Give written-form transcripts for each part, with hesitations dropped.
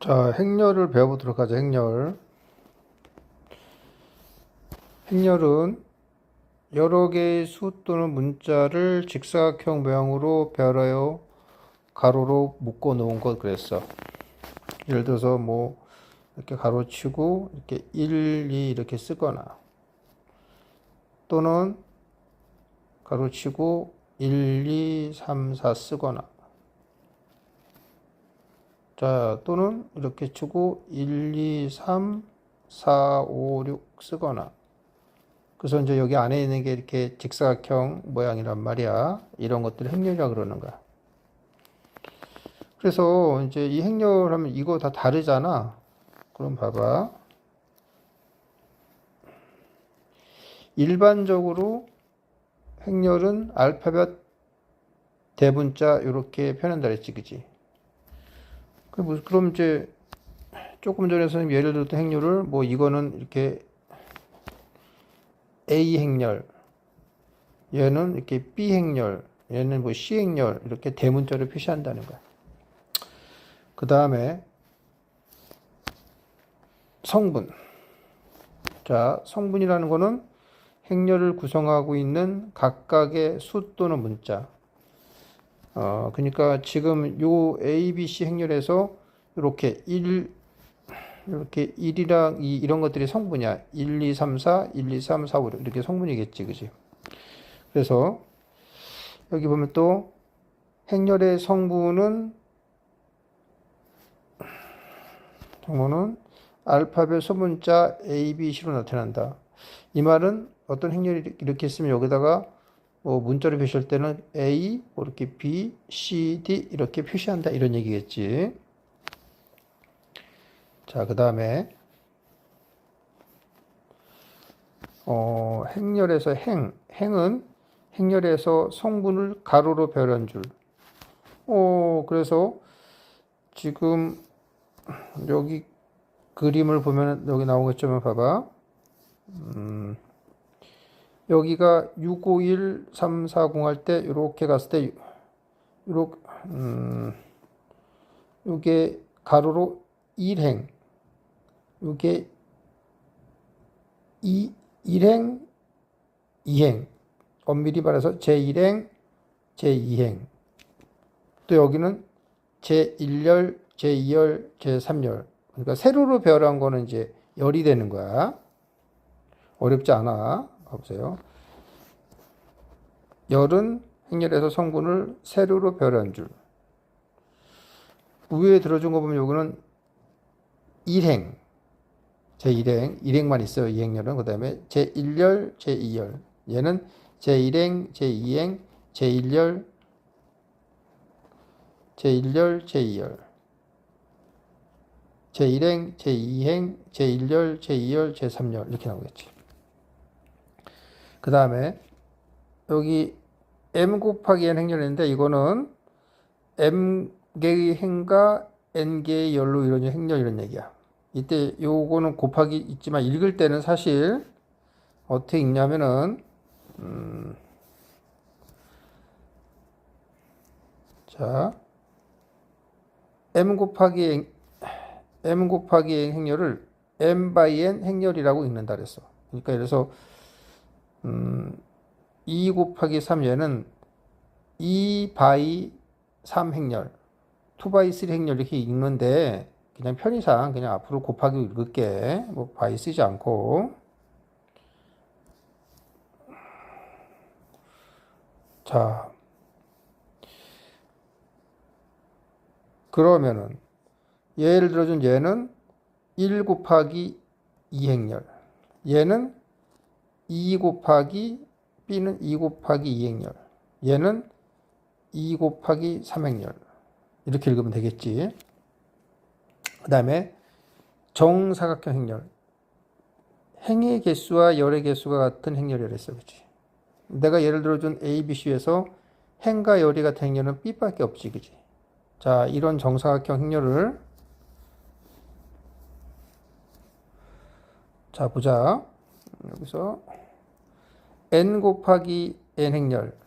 자, 행렬을 배워보도록 하죠. 행렬. 행렬은 여러 개의 수 또는 문자를 직사각형 모양으로 별하여 가로로 묶어 놓은 것 그랬어. 예를 들어서 뭐 이렇게 가로치고 이렇게 1, 2 이렇게 쓰거나 또는 가로치고 1, 2, 3, 4 쓰거나 자, 또는 이렇게 치고 1, 2, 3, 4, 5, 6 쓰거나 그래서 이제 여기 안에 있는 게 이렇게 직사각형 모양이란 말이야. 이런 것들을 행렬이라고 그러는 거야. 그래서 이제 이 행렬하면 이거 다 다르잖아. 그럼 봐봐. 일반적으로 행렬은 알파벳 대문자 이렇게 표현한다 그랬지, 그지? 그럼 이제 조금 전에 선생님 예를 들었던 행렬을 뭐 이거는 이렇게 A 행렬, 얘는 이렇게 B 행렬, 얘는 뭐 C 행렬 이렇게 대문자로 표시한다는 거야. 그 다음에 성분. 자, 성분이라는 거는 행렬을 구성하고 있는 각각의 수 또는 문자. 그러니까 지금 요 A, B, C 행렬에서 이렇게 1이랑 2 이런 것들이 성분이야. 1, 2, 3, 4, 1, 2, 3, 4, 5 이렇게 성분이겠지, 그지? 그래서 여기 보면 또 행렬의 성분은 알파벳 소문자 A, B, C로 나타난다. 이 말은 어떤 행렬이 이렇게 있으면 여기다가 뭐 문자로 표시할 때는 A, 뭐 이렇게 B, C, D 이렇게 표시한다 이런 얘기겠지. 자, 그 다음에 행렬에서 행은 행렬에서 성분을 가로로 별한 줄. 그래서 지금 여기 그림을 보면 여기 나오겠지만 봐봐. 여기가 651, 340 할 때 이렇게 갔을 때 요렇게 요게 가로로 1행 요게 1행 2행 엄밀히 말해서 제1행 제2행 또 여기는 제1열 제2열 제3열 그러니까 세로로 별한 거는 이제 열이 되는 거야. 어렵지 않아. 봐보세요. 열은 행렬에서 성분을 세로로 별한 줄. 위에 들어준 거 보면 여기는 1행, 제1행, 1행만 있어요. 2행렬은. 그 다음에 제1열, 제2열. 얘는 제1행, 제2행, 제1열, 제1열, 제2열. 제1행, 제2행, 제1열, 제2열, 제3열. 이렇게 나오겠지. 그 다음에 여기 m 곱하기 n 행렬인데 이거는 m개의 행과 n개의 열로 이루어진 행렬 이런 얘기야. 이때 요거는 곱하기 있지만 읽을 때는 사실 어떻게 읽냐면은 자 m 곱하기 n 행렬을 m by n 행렬이라고 읽는다 그랬어. 그러니까 그래서 2 곱하기 3 얘는 2 by 3 행렬 2 by 3 행렬 이렇게 읽는데 그냥 편의상 그냥 앞으로 곱하기 읽을게. 뭐 by 쓰지 않고. 자, 그러면은 예를 들어준 얘는 1 곱하기 2 행렬 얘는 2 곱하기 B는 2 곱하기 2 행렬 얘는 2 곱하기 3 행렬 이렇게 읽으면 되겠지. 그 다음에 정사각형 행렬 행의 개수와 열의 개수가 같은 행렬이라 했어. 그치? 내가 예를 들어준 A, B, C에서 행과 열이 같은 행렬은 B밖에 없지. 그치? 자, 이런 정사각형 행렬을 자, 보자. 여기서 n 곱하기 n 행렬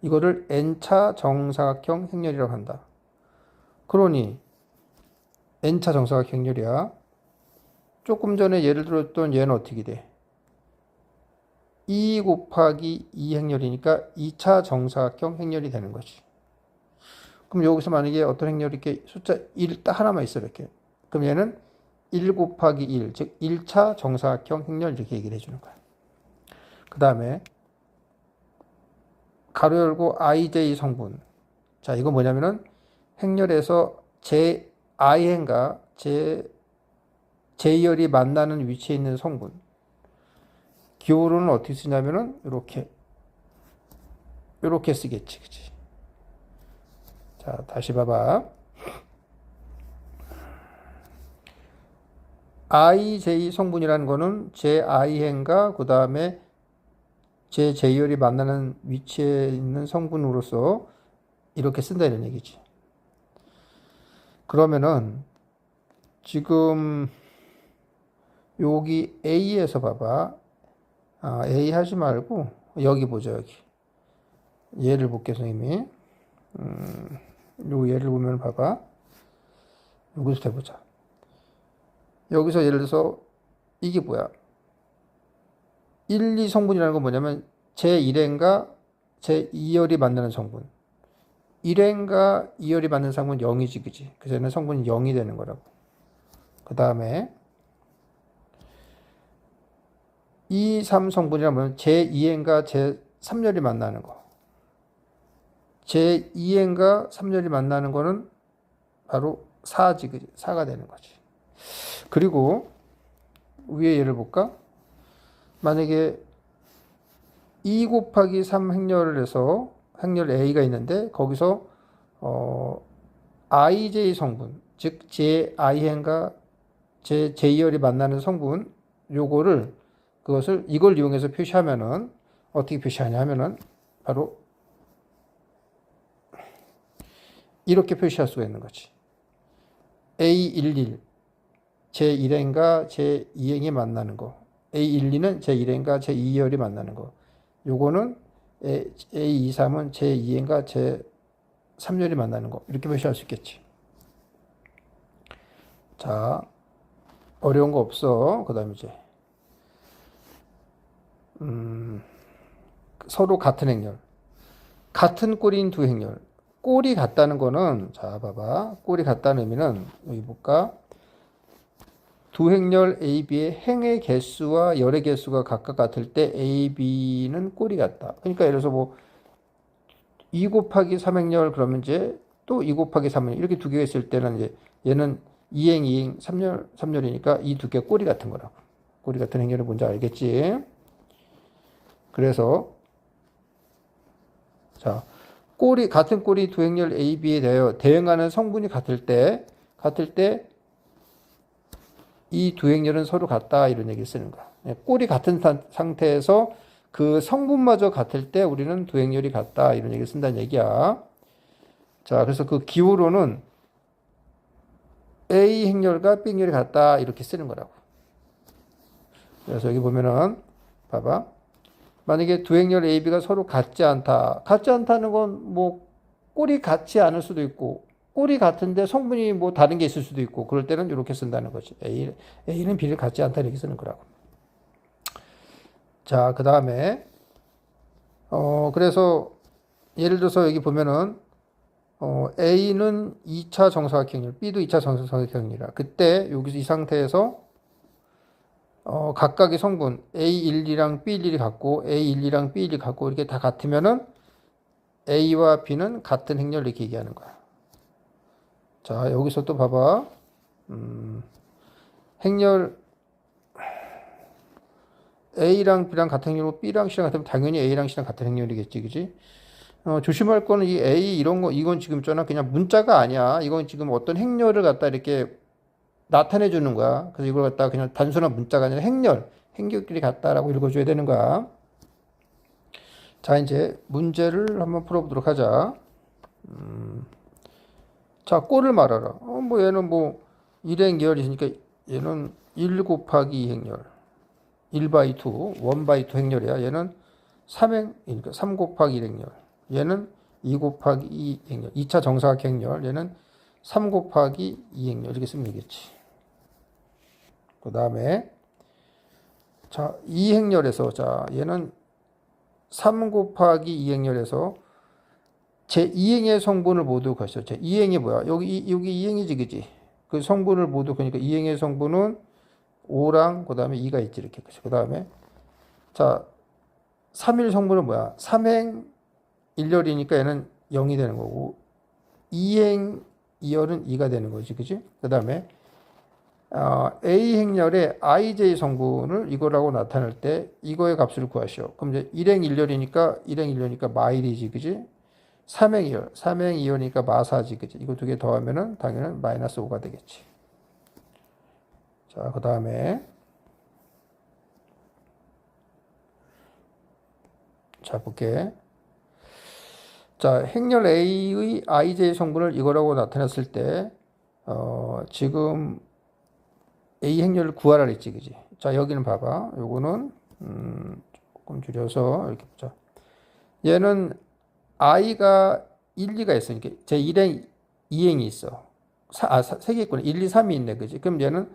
이거를 n차 정사각형 행렬이라고 한다. 그러니 n차 정사각 행렬이야. 조금 전에 예를 들었던 얘는 어떻게 돼? 2 곱하기 2 행렬이니까 2차 정사각형 행렬이 되는 거지. 그럼 여기서 만약에 어떤 행렬이 이렇게 숫자 1 딱 하나만 있어 이렇게. 그럼 얘는 1 곱하기 1, 즉 1차 정사각형 행렬 이렇게 얘기를 해주는 거야. 그 다음에 가로 열고 ij 성분. 자, 이거 뭐냐면은 행렬에서 제 i행과 제이열이 만나는 위치에 있는 성분. 기호로는 어떻게 쓰냐면은 이렇게 쓰겠지, 그치? 자, 다시 봐봐. ij 성분이라는 거는 제 i행과 그 다음에 제 제이열이 만나는 위치에 있는 성분으로서 이렇게 쓴다 이런 얘기지. 그러면은 지금 여기 A에서 봐봐. A 하지 말고 여기 보자 여기. 예를 볼게 선생님이. 요 예를 보면 봐봐. 여기서 해보자. 여기서 예를 들어서 이게 뭐야? 1, 2 성분이라는 건 뭐냐면 제1행과 제2열이 만나는 성분. 1행과 2열이 만나는 성분은 0이지, 그지? 그래서 얘는 성분이 0이 되는 거라고. 그 다음에 2, 3 성분이라면 뭐냐면 제2행과 제3열이 만나는 거. 제2행과 3열이 만나는 거는 바로 4지, 그지? 4가 되는 거지. 그리고 위에 예를 볼까? 만약에 2 곱하기 3 행렬을 해서 행렬 A가 있는데 거기서 ij 성분, 즉 제 i행과 제 j열이 만나는 성분 이걸 이용해서 표시하면은 어떻게 표시하냐 하면은 바로 이렇게 표시할 수가 있는 거지. A11 제1행과 제2행이 만나는 거. A12는 제1행과 제2열이 만나는 거. 요거는 A23은 제2행과 제3열이 만나는 거. 이렇게 표시할 수 있겠지. 자, 어려운 거 없어. 그 다음에 이제 서로 같은 행렬. 같은 꼴인 두 행렬. 꼴이 같다는 거는, 자, 봐봐. 꼴이 같다는 의미는, 여기 볼까? 두 행렬 AB의 행의 개수와 열의 개수가 각각 같을 때 AB는 꼴이 같다. 그러니까 예를 들어서 2 곱하기 3행렬 그러면 이제 또 2 곱하기 3행렬 이렇게 두 개가 있을 때는 이제 얘는 2행, 2행, 3열이니까 이 두 개 꼴이 같은 거라고. 꼴이 같은 행렬이 뭔지 알겠지? 그래서 자, 같은 꼴이 두 행렬 AB에 대응하는 성분이 같을 때 이 두 행렬은 서로 같다 이런 얘기를 쓰는 거야. 꼴이 같은 상태에서 그 성분마저 같을 때 우리는 두 행렬이 같다 이런 얘기를 쓴다는 얘기야. 자, 그래서 그 기호로는 A 행렬과 B 행렬이 같다 이렇게 쓰는 거라고. 그래서 여기 보면은 봐봐. 만약에 두 행렬 AB가 서로 같지 않다. 같지 않다는 건 꼴이 같지 않을 수도 있고 꼴이 같은데 성분이 다른 게 있을 수도 있고 그럴 때는 이렇게 쓴다는 거지. A는 B를 같지 않다 이렇게 쓰는 거라고. 자, 그 다음에 그래서 예를 들어서 여기 보면은 A는 2차 정사각형률, B도 2차 정사각형률이라. 그때 여기서 이 상태에서 각각의 성분 A12랑 B11이 같고 A12랑 B12이 같고 이렇게 다 같으면은 A와 B는 같은 행렬 이렇게 얘기하는 거야. 자, 여기서 또 봐봐. 행렬 A랑 B랑 같은 행렬이고 B랑 C랑 같으면 당연히 A랑 C랑 같은 행렬이겠지, 그지? 조심할 거는 이 A 이런 거 이건 지금 있잖아 그냥 문자가 아니야. 이건 지금 어떤 행렬을 갖다 이렇게 나타내 주는 거야. 그래서 이걸 갖다 그냥 단순한 문자가 아니라 행렬끼리 같다라고 읽어줘야 되는 거야. 자, 이제 문제를 한번 풀어보도록 하자. 자, 꼴을 말하라. 얘는 1행 계열이 있으니까 얘는 1 곱하기 2 행렬. 1/2, 1/2 행렬이야. 얘는 3행, 그러니까 3 곱하기 1 행렬. 얘는 2 곱하기 2 행렬. 2차 정사각 행렬. 얘는 3 곱하기 2행렬 이렇게 쓰면 되겠지. 그 다음에 자 2행렬에서 자 얘는 3 곱하기 2행렬에서 제 2행의 성분을 모두 구하시죠. 제 2행이 뭐야? 여기 2행이지, 그지? 그 성분을 모두 그러니까 2행의 성분은 5랑 그 다음에 2가 있지 이렇게. 그 다음에 자 3일 성분은 뭐야? 3행 1열이니까 얘는 0이 되는 거고 2행 2열은 2가 되는 거지, 그지? 그 다음에 A 행렬의 ij 성분을 이거라고 나타낼 때 이거의 값을 구하시오. 그럼 이제 1행 1열이니까 마일이지, 그지? 3행 2열, 3행 2열이니까 마사지, 그지? 이거 두 개 더하면은 당연히 마이너스 5가 되겠지. 자, 그 다음에 자, 볼게. 자, 행렬 A의 ij 성분을 이거라고 나타냈을 때 지금 A 행렬을 구하라 그랬지, 그지? 자, 여기는 봐봐. 요거는 조금 줄여서 이렇게 보자. 얘는 i가 1, 2가 있으니까 제 1행, 2행이 있어. 3개 있구나. 1, 2, 3이 있네, 그지? 그럼 얘는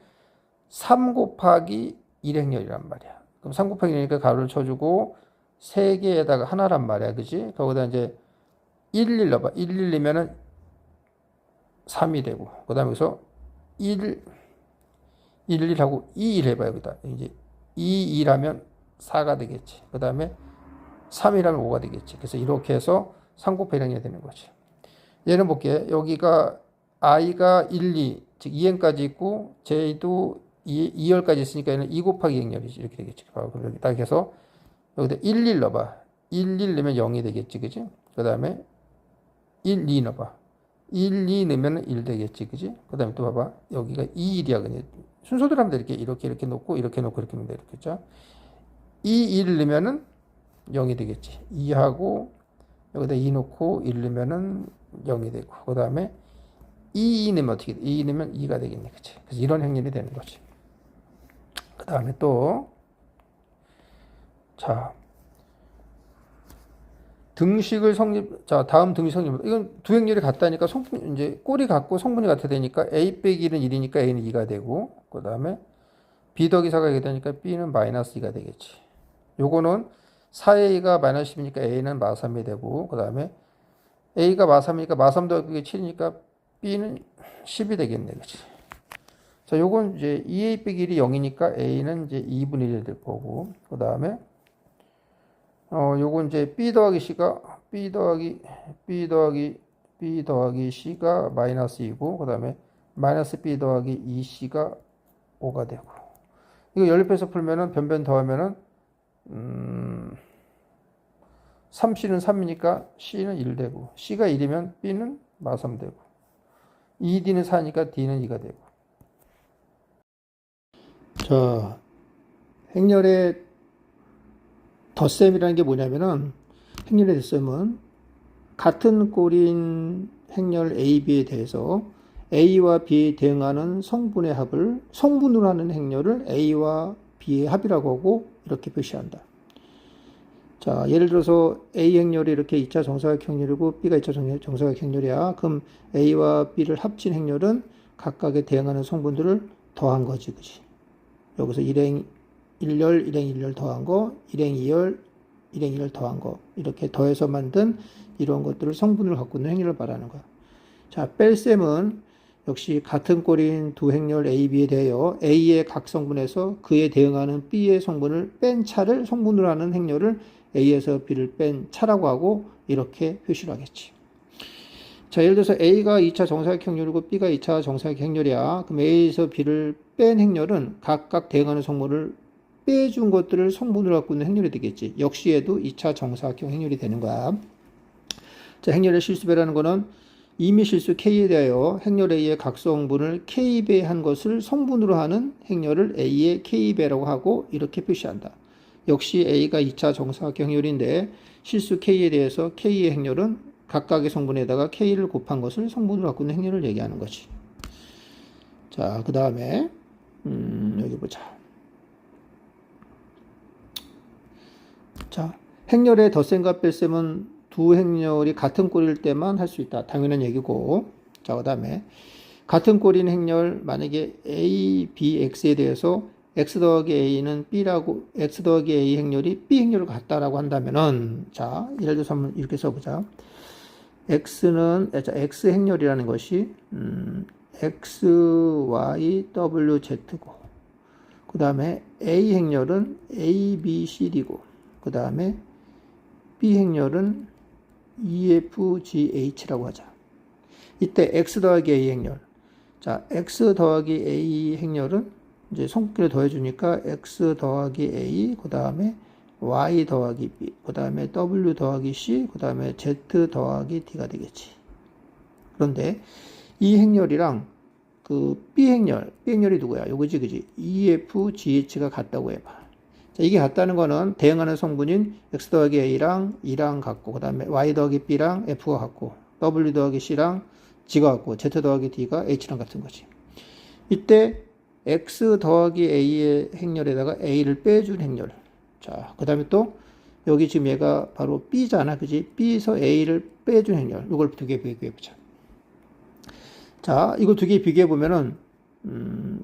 3 곱하기 1행렬이란 말이야. 그럼 3 곱하기 1이니까 가로를 쳐주고 3개에다가 하나란 말이야, 그지? 거기다 이제 1, 1 넣어봐. 1, 1 넣으면은 3이 되고, 그 다음에 여기서 1, 1하고 2, 1 해봐요. 여기다. 이제 2, 2라면 4가 되겠지. 그 다음에 3이라면 5가 되겠지. 그래서 이렇게 해서 3 곱하기 1행이 되는 거지. 얘는 볼게. 여기가 i가 1, 2, 즉 2행까지 있고 j도 2열까지 있으니까 얘는 2 곱하기 2행렬이지. 이렇게 되겠지. 그럼 여기 딱 해서 여기다 1, 1 넣어봐. 1, 1 넣으면 0이 되겠지. 그지? 그 다음에 1, 2 넣어봐. 1, 2 넣으면 1 되겠지. 그지? 그 다음에 또 봐봐. 여기가 2, 1이야. 그냥 순서대로 하면 돼. 이렇게 놓고, 이렇게 놓고, 이렇게 놓으면 돼. 이렇게. 죠 2, 1 넣으면은 0이 되겠지. 2하고, 여기다 2 놓고, 1 넣으면은 0이 되고, 그 다음에 2 넣으면 어떻게 돼? 2 넣으면 2가 되겠네. 그치? 그래서 이런 행렬이 되는 거지. 그 다음에 또, 자, 등식을 자, 다음 등식 성립. 이건 두 행렬이 같다니까 성분, 이제 꼴이 같고 성분이 같아 되니까 A 빼기 1은 1이니까 A는 2가 되고, 그 다음에 B 더하기 4가 이게 되니까 B는 마이너스 2가 되겠지. 요거는 4A가 마이너스 10이니까 A는 마3이 되고, 그 다음에 A가 마3이니까 마3 더하기 7이니까 B는 10이 되겠네. 그치? 자, 요건 이제 2A 빼기 1이 0이니까 A는 이제 2분의 1이 될 거고, 그 다음에 요건 이제 B 더하기 C가 B 더하기 C가 마이너스 2고, 그 다음에 마이너스 B 더하기 2C가 5가 되고, 이거 연립해서 풀면은 변변 더하면은 3C는 3이니까 C는 1 되고, C가 1이면 B는 마3 되고, 2D는 4니까 D는 2가 되고. 자, 행렬의 덧셈이라는 게 뭐냐면은, 행렬의 덧셈은 같은 꼴인 행렬 A, B에 대해서 A와 B에 대응하는 성분의 합을 성분으로 하는 행렬을 A와 B의 합이라고 하고 이렇게 표시한다. 자, 예를 들어서 A 행렬이 이렇게 2차 정사각 행렬이고 B가 2차 정사각 행렬이야. 그럼 A와 B를 합친 행렬은 각각에 대응하는 성분들을 더한 거지, 그지? 여기서 1행 1열, 1행 1열 더한 거, 1행 2열, 1행 2열 더한 거, 이렇게 더해서 만든 이런 것들을 성분을 갖고 있는 행렬을 말하는 거야. 자, 뺄셈은 역시 같은 꼴인 두 행렬 A, B에 대하여 A의 각 성분에서 그에 대응하는 B의 성분을 뺀 차를 성분으로 하는 행렬을 A에서 B를 뺀 차라고 하고 이렇게 표시를 하겠지. 자, 예를 들어서 A가 2차 정사각 행렬이고 B가 2차 정사각 행렬이야. 그럼 A에서 B를 뺀 행렬은 각각 대응하는 성분을 빼준 것들을 성분으로 갖고 있는 행렬이 되겠지. 역시 얘도 2차 정사각형 행렬이 되는 거야. 자, 행렬의 실수배라는 거는 이미 실수 K에 대하여 행렬 A의 각 성분을 K배한 것을 성분으로 하는 행렬을 A의 K배라고 하고 이렇게 표시한다. 역시 A가 2차 정사각형 행렬인데 실수 K에 대해서 K의 행렬은 각각의 성분에다가 K를 곱한 것을 성분으로 갖고 있는 행렬을 얘기하는 거지. 자, 그 다음에 여기 보자. 자, 행렬의 덧셈과 뺄셈은 두 행렬이 같은 꼴일 때만 할 수 있다. 당연한 얘기고. 자, 그 다음에 같은 꼴인 행렬 만약에 A, B, X에 대해서 X 더하기 A는 B라고, X 더하기 A 행렬이 B 행렬을 같다라고 한다면은, 자, 예를 들어서 한번 이렇게 써보자. X 행렬이라는 것이, X, Y, W, Z고, 그 다음에 A 행렬은 A, B, C, D고, 그 다음에 B 행렬은 E, F, G, H라고 하자. 이때 X 더하기 A 행렬. 자, X 더하기 A 행렬은 이제 성분끼리 더해주니까 X 더하기 A, 그 다음에 Y 더하기 B, 그 다음에 W 더하기 C, 그 다음에 Z 더하기 D가 되겠지. 그런데 이 행렬이랑 그 B 행렬이 누구야? 요거지, 그지? EF, GH가 같다고 해봐. 자, 이게 같다는 거는 대응하는 성분인 X 더하기 A랑 E랑 같고, 그 다음에 Y 더하기 B랑 F가 같고, W 더하기 C랑 G가 같고, Z 더하기 D가 H랑 같은 거지. 이때 X 더하기 A의 행렬에다가 A를 빼준 행렬. 자, 그 다음에 또 여기 지금 얘가 바로 B잖아, 그지? B에서 A를 빼준 행렬. 이걸 두 개 비교해보자. 자, 이거 두 개 비교해보면은,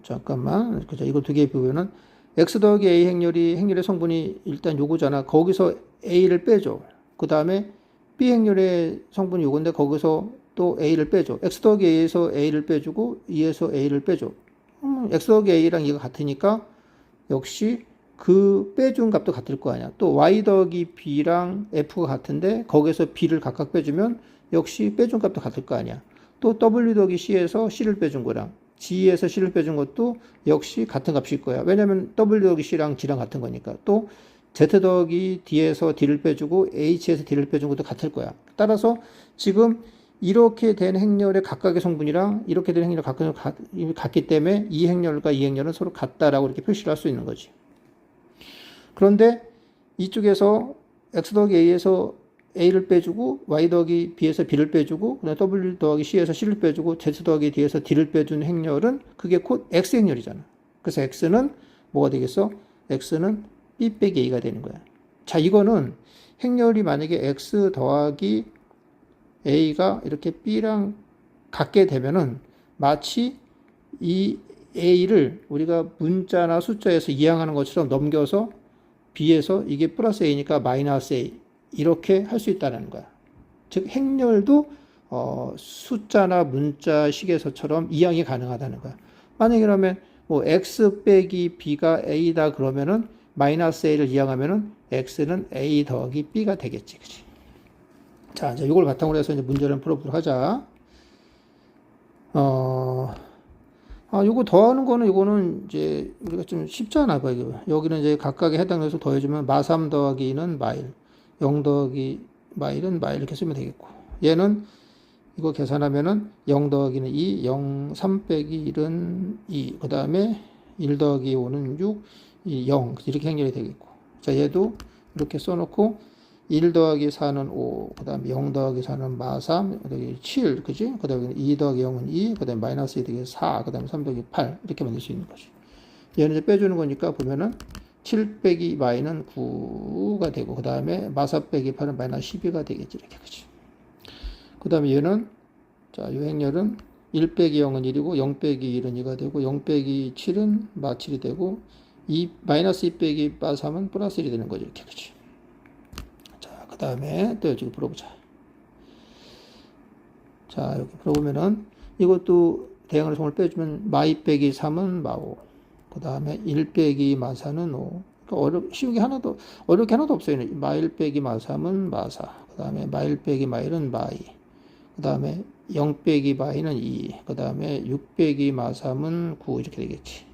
잠깐만. 그죠? 이거 두 개 비교하면은, X 더하기 A 행렬의 성분이 일단 요거잖아. 거기서 A를 빼줘. 그 다음에 B 행렬의 성분이 요건데, 거기서 또 A를 빼줘. X 더하기 A에서 A를 빼주고, E에서 A를 빼줘. X 더하기 A랑 E가 같으니까, 역시 그 빼준 값도 같을 거 아니야. 또 Y 더하기 B랑 F가 같은데, 거기서 B를 각각 빼주면, 역시 빼준 값도 같을 거 아니야. 또 W 더하기 C에서 C를 빼준 거랑 G에서 C를 빼준 것도 역시 같은 값일 거야. 왜냐면 W 더하기 C랑 G랑 같은 거니까. 또 Z 더하기 D에서 D를 빼주고 H에서 D를 빼준 것도 같을 거야. 따라서 지금 이렇게 된 행렬의 각각의 성분이랑 이렇게 된 행렬 같기 때문에 이 행렬과 이 행렬은 서로 같다라고 이렇게 표시를 할 수 있는 거지. 그런데 이쪽에서 X 더하기 A에서 A를 빼주고 Y 더하기 B에서 B를 빼주고 그다음에 W 더하기 C에서 C를 빼주고 Z 더하기 D에서 D를 빼준 행렬은 그게 곧 X 행렬이잖아. 그래서 X는 뭐가 되겠어? X는 B 빼기 A가 되는 거야. 자, 이거는 행렬이 만약에 X 더하기 A가 이렇게 B랑 같게 되면은 마치 이 A를 우리가 문자나 숫자에서 이항하는 것처럼 넘겨서 B에서 이게 플러스 A니까 마이너스 A 이렇게 할 수 있다는 거야. 즉 행렬도 숫자나 문자식에서처럼 이항이 가능하다는 거야. 만약에 그러면 뭐 x 빼기 b가 a다 그러면은 마이너스 a를 이항하면은 x는 a 더하기 b가 되겠지, 그치? 자, 이제 이걸 바탕으로 해서 이제 문제를 풀어보도록 하자. 요거 더하는 거는 이거는 이제 우리가 좀 쉽잖아, 이거. 여기는 이제 각각에 해당해서 더해주면 마3 더하기는 마일. 0 더하기 마일은 마일 이렇게 쓰면 되겠고, 얘는 이거 계산하면은 0 더하기는 2, 0, 3 빼기 1은 2, 그 다음에 1 더하기 5는 6, 0 이렇게 행렬이 되겠고, 자, 얘도 이렇게 써놓고 1 더하기 4는 5, 그 다음에 0 더하기 4는 마3, 그 다음에 7, 그지? 그 다음에 2 더하기 0은 2, 그 다음에 마이너스 2 더하기 4, 그 다음에 3 더하기 8 이렇게 만들 수 있는 거지. 얘는 이제 빼주는 거니까 보면은 7 빼기 마이는 9가 되고, 그 다음에 마4 빼기 8은 마이너스 12가 되겠지, 이렇게, 그치? 그 다음에 얘는, 자, 이 행렬은 1 빼기 0은 1이고, 0 빼기 1은 2가 되고, 0 빼기 7은 마7이 되고, 마이너스 2 빼기 마3은 플러스 1이 되는 거죠, 이렇게, 그치? 자, 그 다음에 또 여기 풀어보자. 자, 여기 풀어보면은, 이것도 대항하는 성을 빼주면, 마2 빼기 3은 마5. 그 다음에 1 빼기 마4는 5. 그러니까 쉬운 게 하나도, 어려운 게 하나도 없어요. 마1 빼기 마3은 마4. 그 다음에 마1 빼기 마1은 마2. 그 다음에 0 빼기 마2는 2. 그 다음에 6 빼기 마3은 9. 이렇게 되겠지.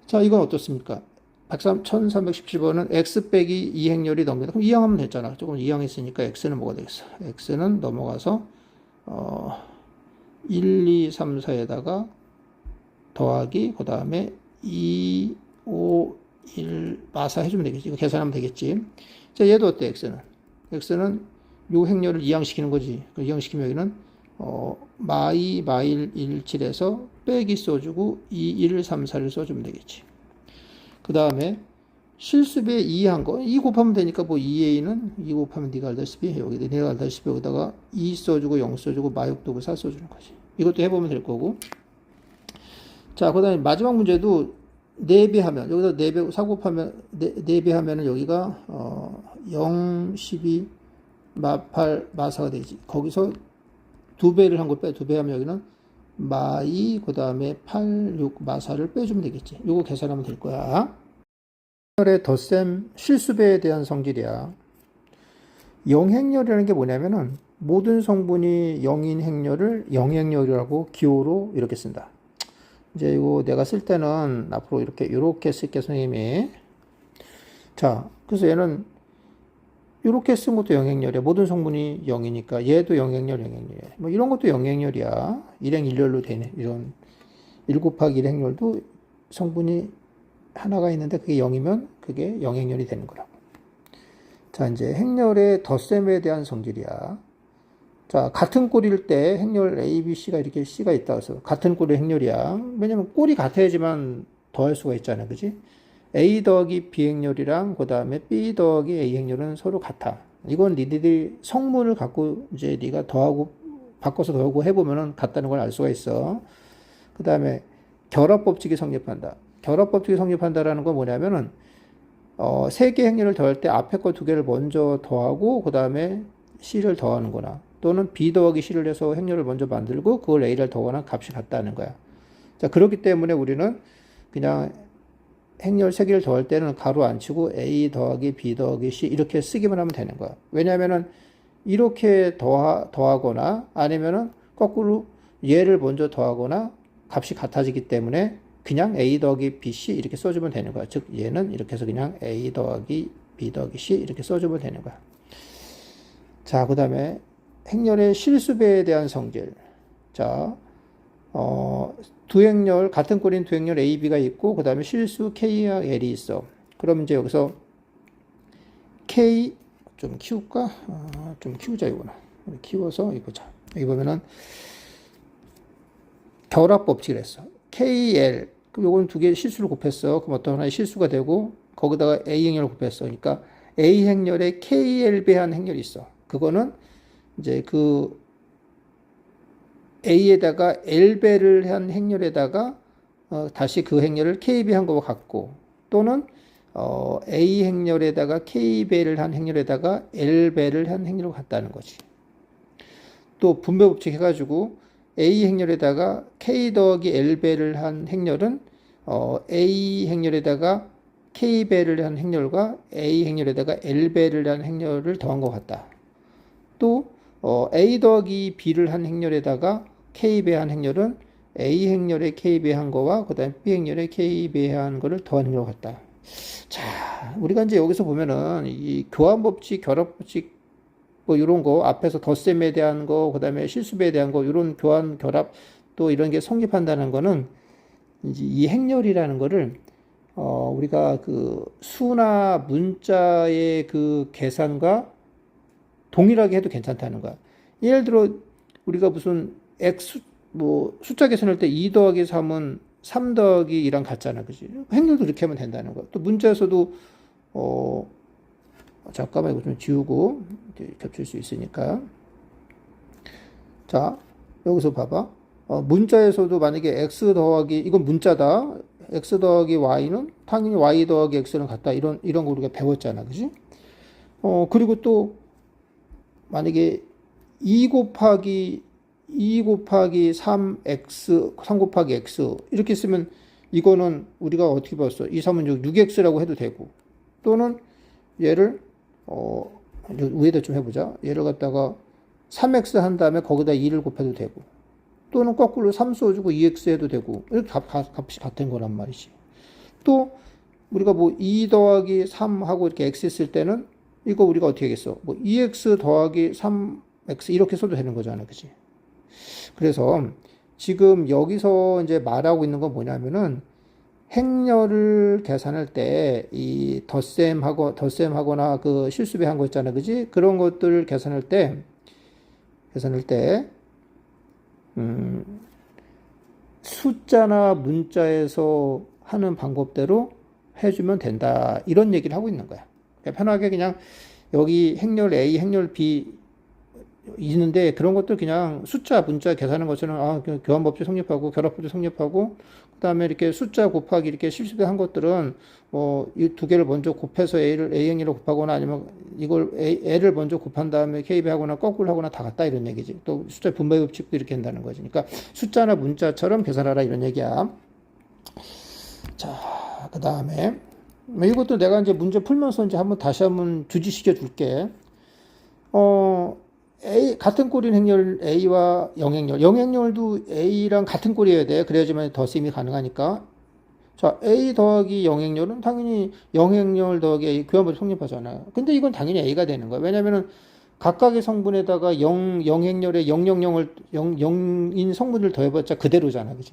자, 이건 어떻습니까? 1317번은 x 빼기 2 행렬이 넘긴다. 그럼 이항하면 됐잖아. 조금 이항했으니까 x는 뭐가 되겠어? x는 넘어가서, 1, 2, 3, 4에다가 더하기, 그 다음에 2, 5, 1, 마4 해주면 되겠지. 이거 계산하면 되겠지. 자, 얘도 어때, x는? x는 요 행렬을 이항시키는 거지. 이항시키면 여기는, 마2, 마1, 1, 7에서 빼기 써주고 2, 1, 3, 4를 써주면 되겠지. 그 다음에 실수배 2 한 거, 2 곱하면 되니까 뭐 2a는 2 곱하면 네가 알다시피 여기다 네가 알다시피 여기다가 2 써주고 0 써주고 마육도고 4 써주는 거지. 이것도 해보면 될 거고. 자, 그 다음에 마지막 문제도 4배 하면, 여기다 4배, 4 곱하면, 4배 하면은 여기가, 0, 12, 마 8, 마 4가 되지. 거기서 2배를 한 걸 빼, 2배 하면 여기는 마 2, 그 다음에 8, 6, 마 4를 빼주면 되겠지. 요거 계산하면 될 거야. 행렬의 덧셈 실수배에 대한 성질이야. 영행렬이라는 게 뭐냐면은 모든 성분이 0인 행렬을 영행렬이라고 기호로 이렇게 쓴다. 이제 이거 내가 쓸 때는 앞으로 이렇게 쓸게, 선생님이. 자, 그래서 얘는 이렇게 쓴 것도 영행렬이야. 모든 성분이 0이니까 얘도 영행렬이야. 뭐 이런 것도 영행렬이야. 일행일렬로 되네. 이런 1 곱하기 1 행렬도 성분이 하나가 있는데 그게 0이면 그게 영행렬이 되는 거라고. 자, 이제 행렬의 덧셈에 대한 성질이야. 자, 같은 꼴일 때 행렬 A, B, C가 이렇게 C가 있다 해서 같은 꼴의 행렬이야. 왜냐면 꼴이 같아야지만 더할 수가 있잖아. 그지? A 더하기 B 행렬이랑 그 다음에 B 더하기 A 행렬은 서로 같아. 이건 니들이 성문을 갖고 이제 네가 더하고 바꿔서 더하고 해보면은 같다는 걸 알 수가 있어. 그 다음에 결합법칙이 성립한다. 결합법칙이 성립한다라는 건 뭐냐면은 3개 행렬을 더할 때 앞에 거 2개를 먼저 더하고 그 다음에 C를 더하는 거나 또는 B 더하기 C를 해서 행렬을 먼저 만들고 그걸 A를 더하거나 값이 같다는 거야. 자, 그렇기 때문에 우리는 그냥 행렬 3개를 더할 때는 가로 안 치고 A 더하기 B 더하기 C 이렇게 쓰기만 하면 되는 거야. 왜냐면은 이렇게 더하거나 아니면은 거꾸로 얘를 먼저 더하거나 값이 같아지기 때문에 그냥 A 더하기 B, C 이렇게 써주면 되는 거야. 즉 얘는 이렇게 해서 그냥 A 더하기 B 더하기 C 이렇게 써주면 되는 거야. 자, 그 다음에 행렬의 실수배에 대한 성질. 자, 두 행렬, 같은 꼴인 두 행렬 A, B가 있고 그 다음에 실수 K와 L이 있어. 그럼 이제 여기서 K 좀 키울까? 좀 키우자 이거는. 키워서 이거 보자. 여기 보면은 결합법칙을 했어. KL 그럼 요건 두 개 실수를 곱했어. 그럼 어떤 하나의 실수가 되고 거기다가 A 행렬을 곱했어. 그러니까 A 행렬에 KL배한 행렬이 있어. 그거는 이제 그 A에다가 L배를 한 행렬에다가 다시 그 행렬을 K배한 거와 같고 또는 A 행렬에다가 K배를 한 행렬에다가 L배를 한 행렬과 같다는 거지. 또 분배법칙 해가지고 A 행렬에다가 K 더하기 L배를 한 행렬은 A 행렬에다가 K배를 한 행렬과 A 행렬에다가 L배를 한 행렬을 더한 것 같다. 또 A 더하기 B를 한 행렬에다가 K배 한 행렬은 A 행렬에 K배 한 거와 그 다음에 B 행렬에 K배 한 거를 더한 행렬과 같다. 자, 우리가 이제 여기서 보면은 이 교환법칙, 결합법칙 뭐 이런 거 앞에서 덧셈에 대한 거, 그 다음에 실수배에 대한 거 이런 교환, 결합 또 이런 게 성립한다는 거는 이제 이 행렬이라는 거를 우리가 그 수나 문자의 그 계산과 동일하게 해도 괜찮다는 거야. 예를 들어 우리가 무슨 x 뭐 숫자 계산할 때 2 더하기 3은 3 더하기 2랑 같잖아, 그지? 행렬도 이렇게 하면 된다는 거야. 또 문자에서도 잠깐만 이거 좀 지우고 겹칠 수 있으니까. 자, 여기서 봐봐. 문자에서도 만약에 x 더하기 이건 문자다. x 더하기 y는 당연히 y 더하기 x는 같다. 이런 거 우리가 배웠잖아, 그지? 그리고 또 만약에 2 곱하기 3x 3 곱하기 x 이렇게 쓰면 이거는 우리가 어떻게 봤어? 2, 3은 6x라고 해도 되고 또는 얘를 위에다 좀 해보자. 얘를 갖다가 3x 한 다음에 거기다 2를 곱해도 되고 또는 거꾸로 3 써주고 2x 해도 되고 이렇게 값이 같은 거란 말이지. 또 우리가 뭐 2 더하기 3 하고 이렇게 x 했을 때는 이거 우리가 어떻게 하겠어? 뭐 2x 더하기 3x 이렇게 써도 되는 거잖아, 그치? 그래서 지금 여기서 이제 말하고 있는 건 뭐냐면은 행렬을 계산할 때 이 덧셈하거나 그 실수배 한 거 있잖아, 그지? 그런 것들을 계산할 때 숫자나 문자에서 하는 방법대로 해주면 된다. 이런 얘기를 하고 있는 거야. 그러니까 편하게 그냥 여기 행렬 A, 행렬 B 있는데 그런 것들 그냥 숫자, 문자 계산하는 것처럼 교환법칙 성립하고 결합법칙 성립하고 그다음에 이렇게 숫자 곱하기 이렇게 실수한 것들은 뭐 이 두 개를 먼저 곱해서 A 행렬을 곱하거나 아니면 이걸 L을 먼저 곱한 다음에 KB 하거나 거꾸로 하거나 다 같다 이런 얘기지. 또 숫자 분배 법칙도 이렇게 한다는 거지. 그러니까 숫자나 문자처럼 계산하라 이런 얘기야. 자, 그다음에 이것도 내가 이제 문제 풀면서 이제 다시 한번 주지시켜 줄게. 같은 꼴인 행렬 A와 영행렬. 영행렬도 A랑 같은 꼴이어야 돼. 그래야지만 덧셈이 가능하니까. 자, A 더하기 영행렬은 당연히 영행렬 더하기 A 교환법칙 성립하잖아요. 근데 이건 당연히 A가 되는 거야. 왜냐면은 각각의 성분에다가 영행렬에 0인 성분을 더해봤자 그대로잖아. 그지?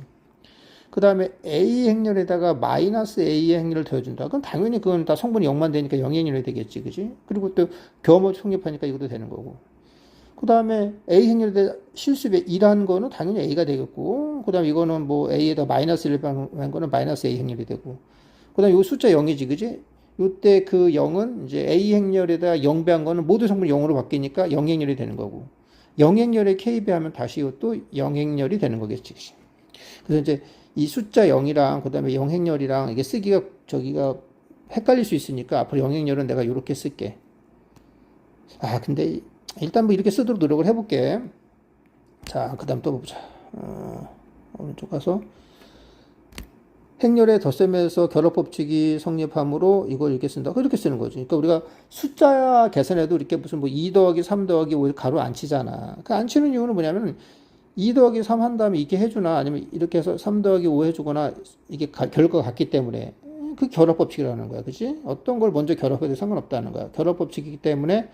그 다음에 A 행렬에다가 마이너스 A 행렬을 더해준다. 그럼 당연히 그건 다 성분이 0만 되니까 영행렬이 되겠지. 그지? 그리고 또 교환법칙 성립하니까 이것도 되는 거고. 그 다음에 A 행렬에 실수배 2라는 거는 당연히 A가 되겠고, 그 다음에 이거는 뭐 A에다 마이너스 1을 한 거는 마이너스 A 행렬이 되고, 그 다음에 이 숫자 0이지, 그지? 요때 그 0은 이제 A 행렬에다 0배한 거는 모두 성분이 0으로 바뀌니까 0행렬이 되는 거고, 0행렬에 K배하면 다시 이것도 0행렬이 되는 거겠지. 그래서 이제 이 숫자 0이랑 그 다음에 0행렬이랑 이게 쓰기가 저기가 헷갈릴 수 있으니까 앞으로 0행렬은 내가 이렇게 쓸게. 근데 일단 뭐 이렇게 쓰도록 노력을 해볼게. 자, 그 다음 또 보자. 오른쪽 가서. 행렬의 덧셈에서 결합법칙이 성립하므로 이걸 이렇게 쓴다. 이렇게 쓰는 거지. 그러니까 우리가 숫자 계산해도 이렇게 무슨 뭐 2 더하기 3 더하기 5 가로 안 치잖아. 그 안 치는 이유는 뭐냐면 2 더하기 3 한 다음에 이렇게 해주나 아니면 이렇게 해서 3 더하기 5 해주거나 이게 결과가 같기 때문에 그 결합법칙이라는 거야. 그치? 어떤 걸 먼저 결합해도 상관없다는 거야. 결합법칙이기 때문에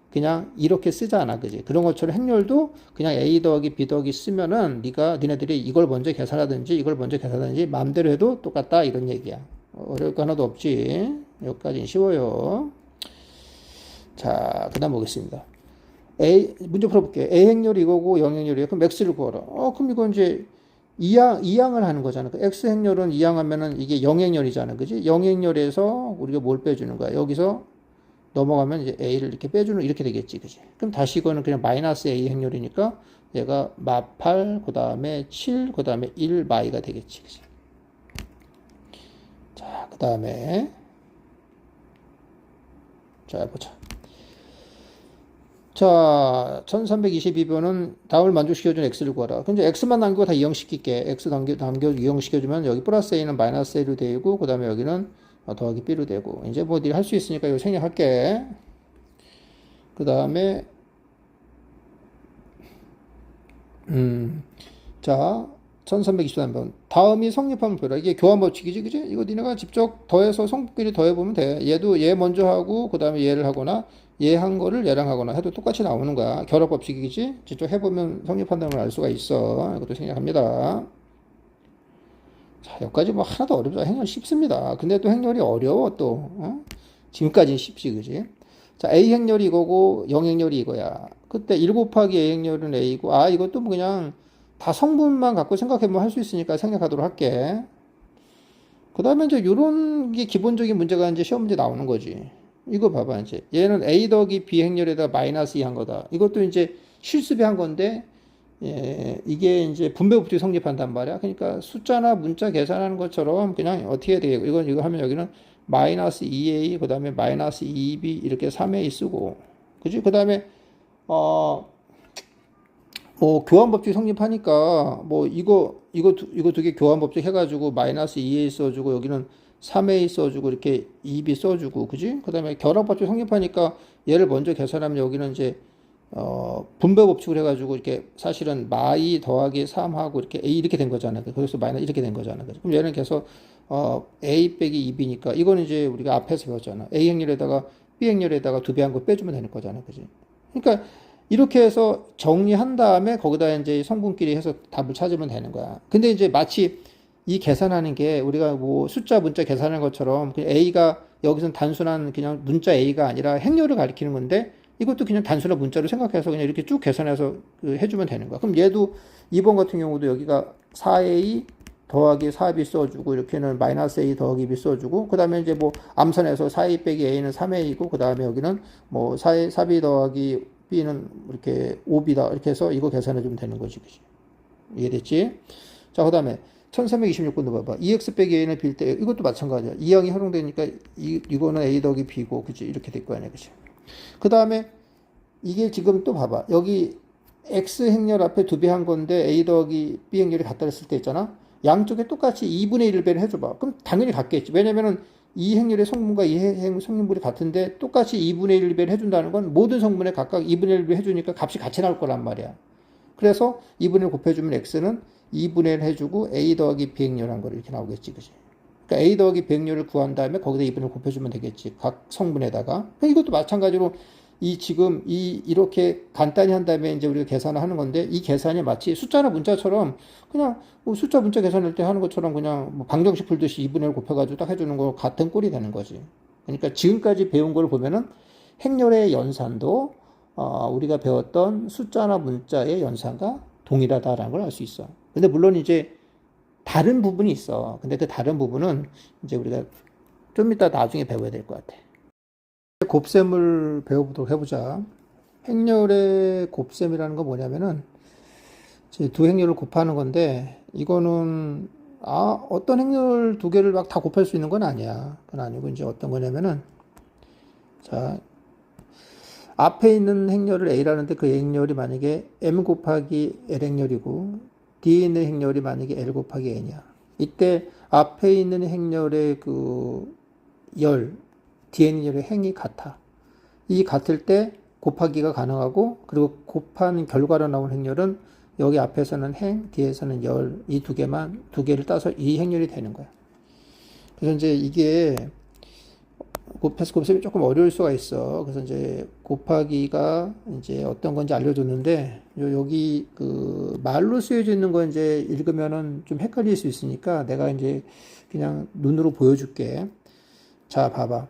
그냥 이렇게 쓰잖아. 그지? 그런 것처럼 행렬도 그냥 A 더하기 B 더하기 쓰면은 니네들이 이걸 먼저 계산하든지 이걸 먼저 계산하든지 마음대로 해도 똑같다. 이런 얘기야. 어려울 거 하나도 없지. 여기까지는 쉬워요. 자, 그 다음 보겠습니다. 문제 풀어볼게요. A 행렬이 이거고 0 행렬이에요. 그럼 X를 구하라. 그럼 이건 이제 이항을 하는 거잖아. X 행렬은 이항하면은 이게 0 행렬이잖아. 그지? 0 행렬에서 우리가 뭘 빼주는 거야? 여기서 넘어가면 이제 A를 이렇게 빼주는 이렇게 되겠지. 그지? 그럼 다시 이거는 그냥 마이너스 A 행렬이니까 얘가 마8, 그 다음에 7, 그 다음에 1 마이가 되겠지. 그지? 자, 그 다음에 자, 보자. 자, 1322번은 다음을 만족시켜준 X를 구하라. 근데 X만 남기고 다 이형시킬게. X 남겨 이형시켜주면 여기 플러스 A는 마이너스 A로 되고, 그 다음에 여기는 더하기 B로 되고. 이제 뭐 니 할 수 있으니까 이거 생략할게. 그 다음에, 자, 1323번. 다음이 성립하면 보라. 이게 교환법칙이지, 그지? 이거 니네가 직접 더해서 성분끼리 더해보면 돼. 얘도 얘 먼저 하고, 그 다음에 얘를 하거나, 얘 한 거를 얘랑 하거나 해도 똑같이 나오는 거야. 결합법칙이지? 직접 해보면 성립한다는 걸 알 수가 있어. 이것도 생략합니다. 자, 여기까지 뭐 하나도 어렵지. 행렬 쉽습니다. 근데 또 행렬이 어려워, 또. 지금까지는 쉽지, 그지? 자, A 행렬이 이거고, 0 행렬이 이거야. 그때 1 곱하기 A 행렬은 A고, 이것도 뭐 그냥 다 성분만 갖고 생각해보면 할 수 있으니까 생략하도록 할게. 그 다음에 이제 요런 게 기본적인 문제가 이제 시험 문제 나오는 거지. 이거 봐봐, 이제. 얘는 A 더하기 B 행렬에다 마이너스 2 한 거다. 이것도 이제 실습이 한 건데, 이게 이제 분배법칙이 성립한단 말이야. 그러니까 숫자나 문자 계산하는 것처럼 그냥 어떻게 해야 되겠고, 이거 하면 여기는 마이너스 2A, 그 다음에 마이너스 2B, 이렇게 3A 쓰고, 그지? 그 다음에, 뭐, 교환법칙 성립하니까, 뭐, 이거 두 개 교환법칙 해가지고, 마이너스 2A 써주고, 여기는 3A 써주고, 이렇게 2B 써주고, 그지? 그 다음에 결합법칙 성립하니까, 얘를 먼저 계산하면 여기는 이제, 분배법칙을 해가지고, 이렇게 사실은 마이 더하기 3하고, 이렇게 A 이렇게 된 거잖아. 그래서 마이너스 이렇게 된 거잖아. 그럼 얘는 계속, A 빼기 2B니까, 이거는 이제 우리가 앞에서 배웠잖아. A 행렬에다가, B 행렬에다가 2배 한 거 빼주면 되는 거잖아. 그지? 그러니까, 이렇게 해서 정리한 다음에 거기다 이제 성분끼리 해서 답을 찾으면 되는 거야. 근데 이제 마치 이 계산하는 게 우리가 뭐 숫자 문자 계산하는 것처럼 그냥 A가 여기서는 단순한 그냥 문자 A가 아니라 행렬을 가리키는 건데 이것도 그냥 단순한 문자로 생각해서 그냥 이렇게 쭉 계산해서 해주면 되는 거야. 그럼 얘도 2번 같은 경우도 여기가 4A 더하기 4b 써주고, 이렇게는 마이너스 a 더하기 b 써주고, 그 다음에 이제 뭐 암산해서 4a 빼기 a는 3a이고, 그 다음에 여기는 뭐 4b 더하기 b는 이렇게 5b다. 이렇게 해서 이거 계산해 주면 되는 거지. 그치? 이해됐지? 자, 그 다음에 1326번도 봐봐. 2x 빼기 a는 b일 때, 이것도 마찬가지야. 2항이 활용되니까 이거는 a 더하기 b고, 그치? 이렇게 될 거 아니야. 그치? 그 다음에 이게 지금 또 봐봐. 여기 x 행렬 앞에 2배 한 건데 a 더하기 b 행렬이 같다 했을 때 있잖아. 양쪽에 똑같이 2분의 1배를 해줘봐. 그럼 당연히 같겠지. 왜냐면은 이 행렬의 성분과 이 성분이 같은데 똑같이 2분의 1배를 해준다는 건 모든 성분에 각각 2분의 1배 해주니까 값이 같이 나올 거란 말이야. 그래서 2분의 1 곱해주면 x는 2분의 1 해주고 a 더하기 b 행렬한 거를 이렇게 나오겠지. 그치? 그러니까 a 더하기 b 행렬을 구한 다음에 거기다 2분의 1 곱해주면 되겠지. 각 성분에다가. 그러니까 이것도 마찬가지로 지금 이렇게 간단히 한 다음에 이제 우리가 계산을 하는 건데, 이 계산이 마치 숫자나 문자처럼 그냥 뭐 숫자 문자 계산할 때 하는 것처럼 그냥 뭐 방정식 풀듯이 2분의 1 곱해가지고 딱 해주는 거 같은 꼴이 되는 거지. 그러니까 지금까지 배운 걸 보면은 행렬의 연산도 우리가 배웠던 숫자나 문자의 연산과 동일하다라는 걸 알 수 있어. 근데 물론 이제 다른 부분이 있어. 근데 그 다른 부분은 이제 우리가 좀 이따 나중에 배워야 될 것 같아. 곱셈을 배워보도록 해보자. 행렬의 곱셈이라는 건 뭐냐면은 두 행렬을 곱하는 건데, 이거는 어떤 행렬 두 개를 막 다 곱할 수 있는 건 아니야. 그건 아니고 이제 어떤 거냐면은, 자, 앞에 있는 행렬을 a라는데 그 행렬이 만약에 m 곱하기 l 행렬이고 뒤에 있는 행렬이 만약에 l 곱하기 n이야. 이때 앞에 있는 행렬의 그 뒤에 있는 열의 행이 같아. 이 같을 때 곱하기가 가능하고, 그리고 곱한 결과로 나온 행렬은 여기 앞에서는 행, 뒤에서는 열, 이 두 개를 따서 이 행렬이 되는 거야. 그래서 이제 이게 곱셈이 조금 어려울 수가 있어. 그래서 이제 곱하기가 이제 어떤 건지 알려줬는데, 여기 그 말로 쓰여져 있는 거 이제 읽으면은 좀 헷갈릴 수 있으니까 내가 이제 그냥 눈으로 보여줄게. 자, 봐봐.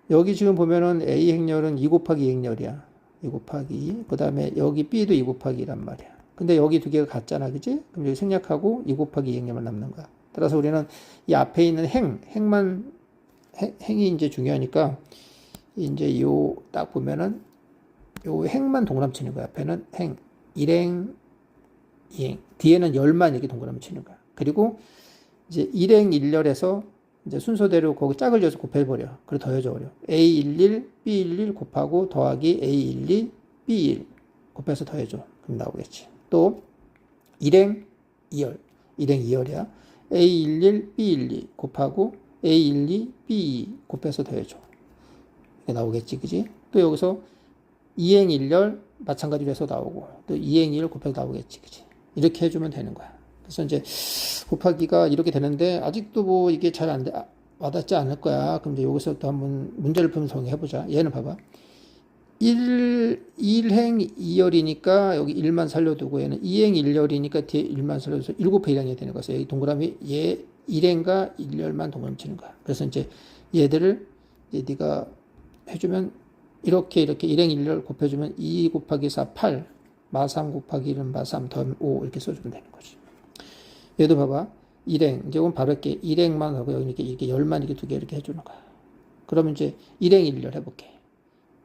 여기 지금 보면은 A 행렬은 2 곱하기 2 행렬이야. 2 곱하기. 그 다음에 여기 B도 2 곱하기 2란 말이야. 근데 여기 두 개가 같잖아. 그치? 그럼 여기 생략하고 2 곱하기 2 행렬만 남는 거야. 따라서 우리는 이 앞에 있는 행이 이제 중요하니까, 이제 요 딱 보면은 요 행만 동그라미 치는 거야. 앞에는 행, 1행, 2행. 뒤에는 열만 이렇게 동그라미 치는 거야. 그리고 이제 1행 1열에서 이제 순서대로 거기 짝을 지어서 곱해버려. 그리고 더해져 버려. A11, B11 곱하고 더하기 A12, B1 곱해서 더해줘. 그럼 나오겠지. 또 1행 2열. 1행 2열이야. A11, B12 곱하고 A12, B2 곱해서 더해줘. 이게 나오겠지. 그지? 또 여기서 2행 1열 마찬가지로 해서 나오고, 또 2행 2열 곱해서 나오겠지. 그지? 이렇게 해주면 되는 거야. 그래서 이제 곱하기가 이렇게 되는데, 아직도 뭐 이게 잘 와닿지 않을 거야. 그럼 이제 여기서 또 한번 문제를 풀면서 해보자. 얘는 봐봐. 1행 2열이니까 여기 1만 살려두고, 얘는 2행 1열이니까 뒤에 1만 살려줘서 7곱해 1행이 되는 거죠. 여기 동그라미 얘 1행과 1열만 동그라미 치는 거야. 그래서 이제 얘들을 이제 네가 해주면 이렇게 1행 1열 곱해주면 2 곱하기 4 8, 마3 곱하기 1은 마3 더하면 5 이렇게 써주면 되는 거지. 얘도 봐봐. 1행. 이제 오늘 바로 이렇게 1행만 하고 여기 이렇게 열만 이렇게 두 개 이렇게 해주는 거야. 그러면 이제 1행 1열 해볼게.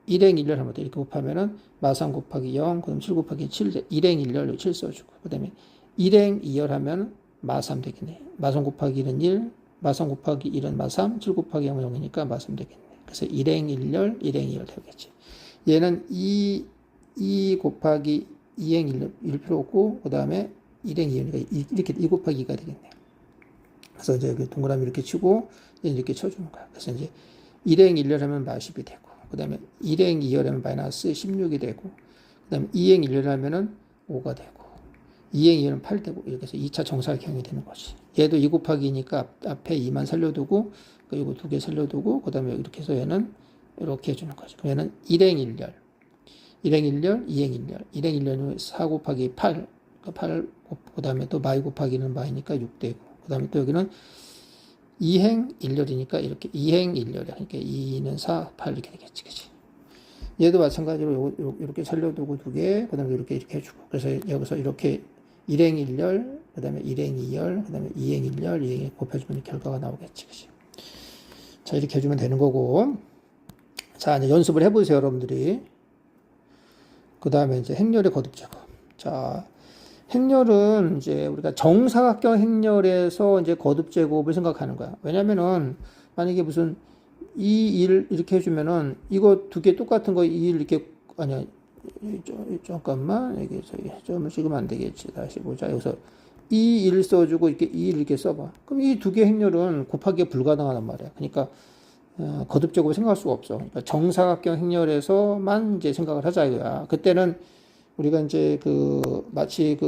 1행 1열 하면 이렇게 곱하면은 마3 곱하기 0, 그럼 7 곱하기 7, 1행 1열 7 써주고, 그 다음에 1행 2열 하면 마3 되겠네. 마3 곱하기 1은 1, 마3 곱하기 1은 마3, 7 곱하기 0은 0이니까 마3 되겠네. 그래서 1행 1열, 1행 2열 되겠지. 얘는 2 곱하기 2행 1일 필요 없고, 그 다음에 1행 2니까 이렇게 2 곱하기 2가 되겠네. 그래서 이제 동그라미 이렇게 치고 이렇게 쳐주는 거야. 그래서 이제 1행 1열 하면 마10이 되고, 그 다음에 1행 2열 하면 마이너스 16이 되고, 그 다음에 2행 1열 하면은 5가 되고, 2행 2열은 8 되고, 이렇게 해서 2차 정사각형이 되는 거지. 얘도 2 곱하기 2니까 앞에 2만 살려두고, 그리고 2개 살려두고, 그 다음에 이렇게 해서 얘는 이렇게 해주는 거죠. 그럼 얘는 1행 1열, 1행 1열, 2행 1열, 1행 1열은 4 곱하기 8, 8, 그 다음에 또 마이 곱하기는 마이니까 6 되고, 그 다음에 또 여기는 2행 1열이니까 이렇게 2행 1열이야. 그러니까 2는 4, 8 이렇게 되겠지. 그치? 얘도 마찬가지로 이렇게 살려두고 두 개, 그 다음에 이렇게 해주고. 그래서 여기서 이렇게 1행 1열, 그 다음에 1행 2열, 그 다음에 2행 1열, 2행 곱해주면 결과가 나오겠지. 그치? 자, 이렇게 해주면 되는 거고. 자, 이제 연습을 해보세요, 여러분들이. 그 다음에 이제 행렬의 거듭 제곱. 자, 행렬은 이제 우리가 정사각형 행렬에서 이제 거듭 제곱을 생각하는 거야. 왜냐면은, 만약에 무슨 2, 1 이렇게 해주면은, 이거 두 개 똑같은 거 2, 1 이렇게, 아니야. 잠깐만. 여기 점을 찍으면 안 되겠지. 다시 보자. 여기서 2, 1 써주고 이렇게 2, 1 이렇게 써봐. 그럼 이 두 개 행렬은 곱하기가 불가능하단 말이야. 그러니까, 거듭 제곱을 생각할 수가 없어. 그러니까 정사각형 행렬에서만 이제 생각을 하자 이거야. 그때는 우리가 이제 마치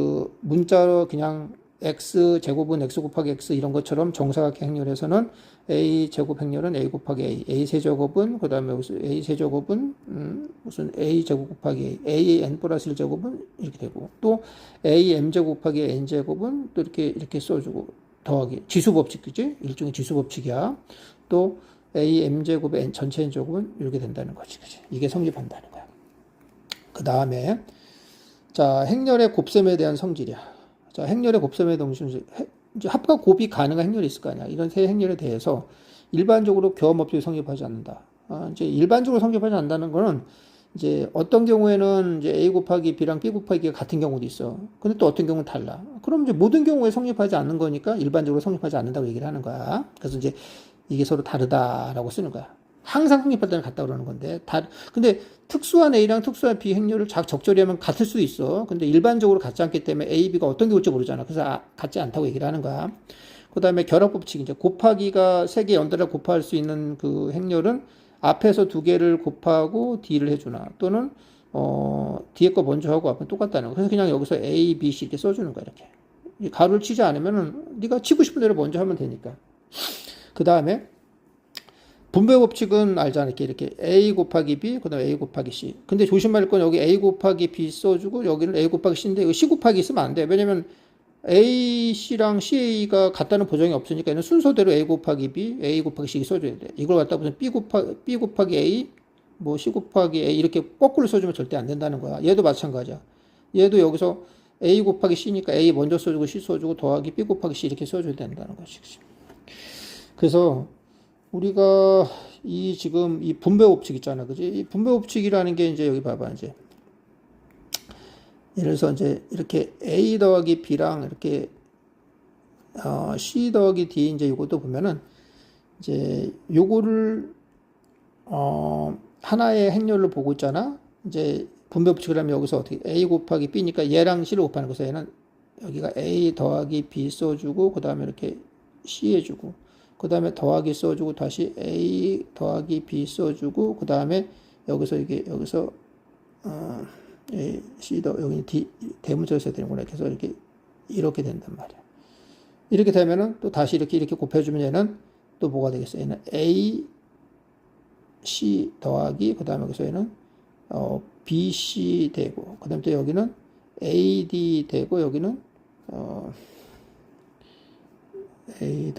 문자로 그냥 x 제곱은 x 곱하기 x 이런 것처럼 정사각형 행렬에서는 a 제곱 행렬은 a 곱하기 a 세제곱은 그 다음에 a 세제곱은 무슨 a 제곱 곱하기 a n 플러스 1 제곱은 이렇게 되고 또 a m 제곱 곱하기 n 제곱은 또 이렇게 써주고 더하기 지수 법칙 그지? 일종의 지수 법칙이야. 또 a m 제곱의 n 전체 n 제곱은 이렇게 된다는 거지, 그지? 이게 성립한다는 거야. 그 다음에 자, 행렬의 곱셈에 대한 성질이야. 자, 행렬의 곱셈에 대한 성질. 이제 합과 곱이 가능한 행렬이 있을 거 아니야. 이런 세 행렬에 대해서 일반적으로 교합법칙이 성립하지 않는다. 이제 일반적으로 성립하지 않는다는 거는 이제 어떤 경우에는 이제 A 곱하기 B랑 B 곱하기가 같은 경우도 있어. 근데 또 어떤 경우는 달라. 그럼 이제 모든 경우에 성립하지 않는 거니까 일반적으로 성립하지 않는다고 얘기를 하는 거야. 그래서 이제 이게 서로 다르다라고 쓰는 거야. 항상 성립할 때는 같다 그러는 건데, 근데 특수한 A랑 특수한 B 행렬을 적절히 하면 같을 수 있어. 근데 일반적으로 같지 않기 때문에 A, B가 어떤 게 올지 모르잖아. 그래서 같지 않다고 얘기를 하는 거야. 그 다음에 결합법칙, 이제 곱하기가 세 개 연달아 곱할 수 있는 그 행렬은 앞에서 두 개를 곱하고 D를 해주나, 또는, 뒤에 거 먼저 하고 앞은 똑같다는 거. 그래서 그냥 여기서 A, B, C 이렇게 써주는 거야, 이렇게. 가로를 치지 않으면은, 네가 치고 싶은 대로 먼저 하면 되니까. 그 다음에, 분배 법칙은 알잖아. 이렇게 A 곱하기 B, 그 다음에 A 곱하기 C. 근데 조심할 건 여기 A 곱하기 B 써주고 여기는 A 곱하기 C인데 이거 C 곱하기 쓰면 안 돼. 왜냐면 A, C랑 CA가 같다는 보장이 없으니까 얘는 순서대로 A 곱하기 B, A 곱하기 C 써줘야 돼. 이걸 갖다 무슨 B 곱하기 A, 뭐 C 곱하기 A 이렇게 거꾸로 써주면 절대 안 된다는 거야. 얘도 마찬가지야. 얘도 여기서 A 곱하기 C니까 A 먼저 써주고 C 써주고 더하기 B 곱하기 C 이렇게 써줘야 된다는 거지. 그래서 우리가 지금 이 분배 법칙 있잖아. 그지? 이 분배 법칙이라는 게 이제 여기 봐봐. 이제 예를 들어서 이제 이렇게 A 더하기 B랑 이렇게 C 더하기 D 이제 이것도 보면은 이제 요거를 하나의 행렬로 보고 있잖아. 이제 분배 법칙을 하면 여기서 어떻게 A 곱하기 B니까 얘랑 C를 곱하는 거서 얘는 여기가 A 더하기 B 써주고 그 다음에 이렇게 C 해주고 그 다음에 더하기 써주고 다시 A 더하기 B 써주고 그 다음에 여기서 A, C 더 여기 D 대문자로 써야 되는구나. 그래서 이렇게 된단 말이야. 이렇게 되면은 또 다시 이렇게 곱해주면 얘는 또 뭐가 되겠어? 얘는 A C 더하기 그 다음에 여기서 얘는 B C 되고 그 다음에 또 여기는 A D 되고 여기는 A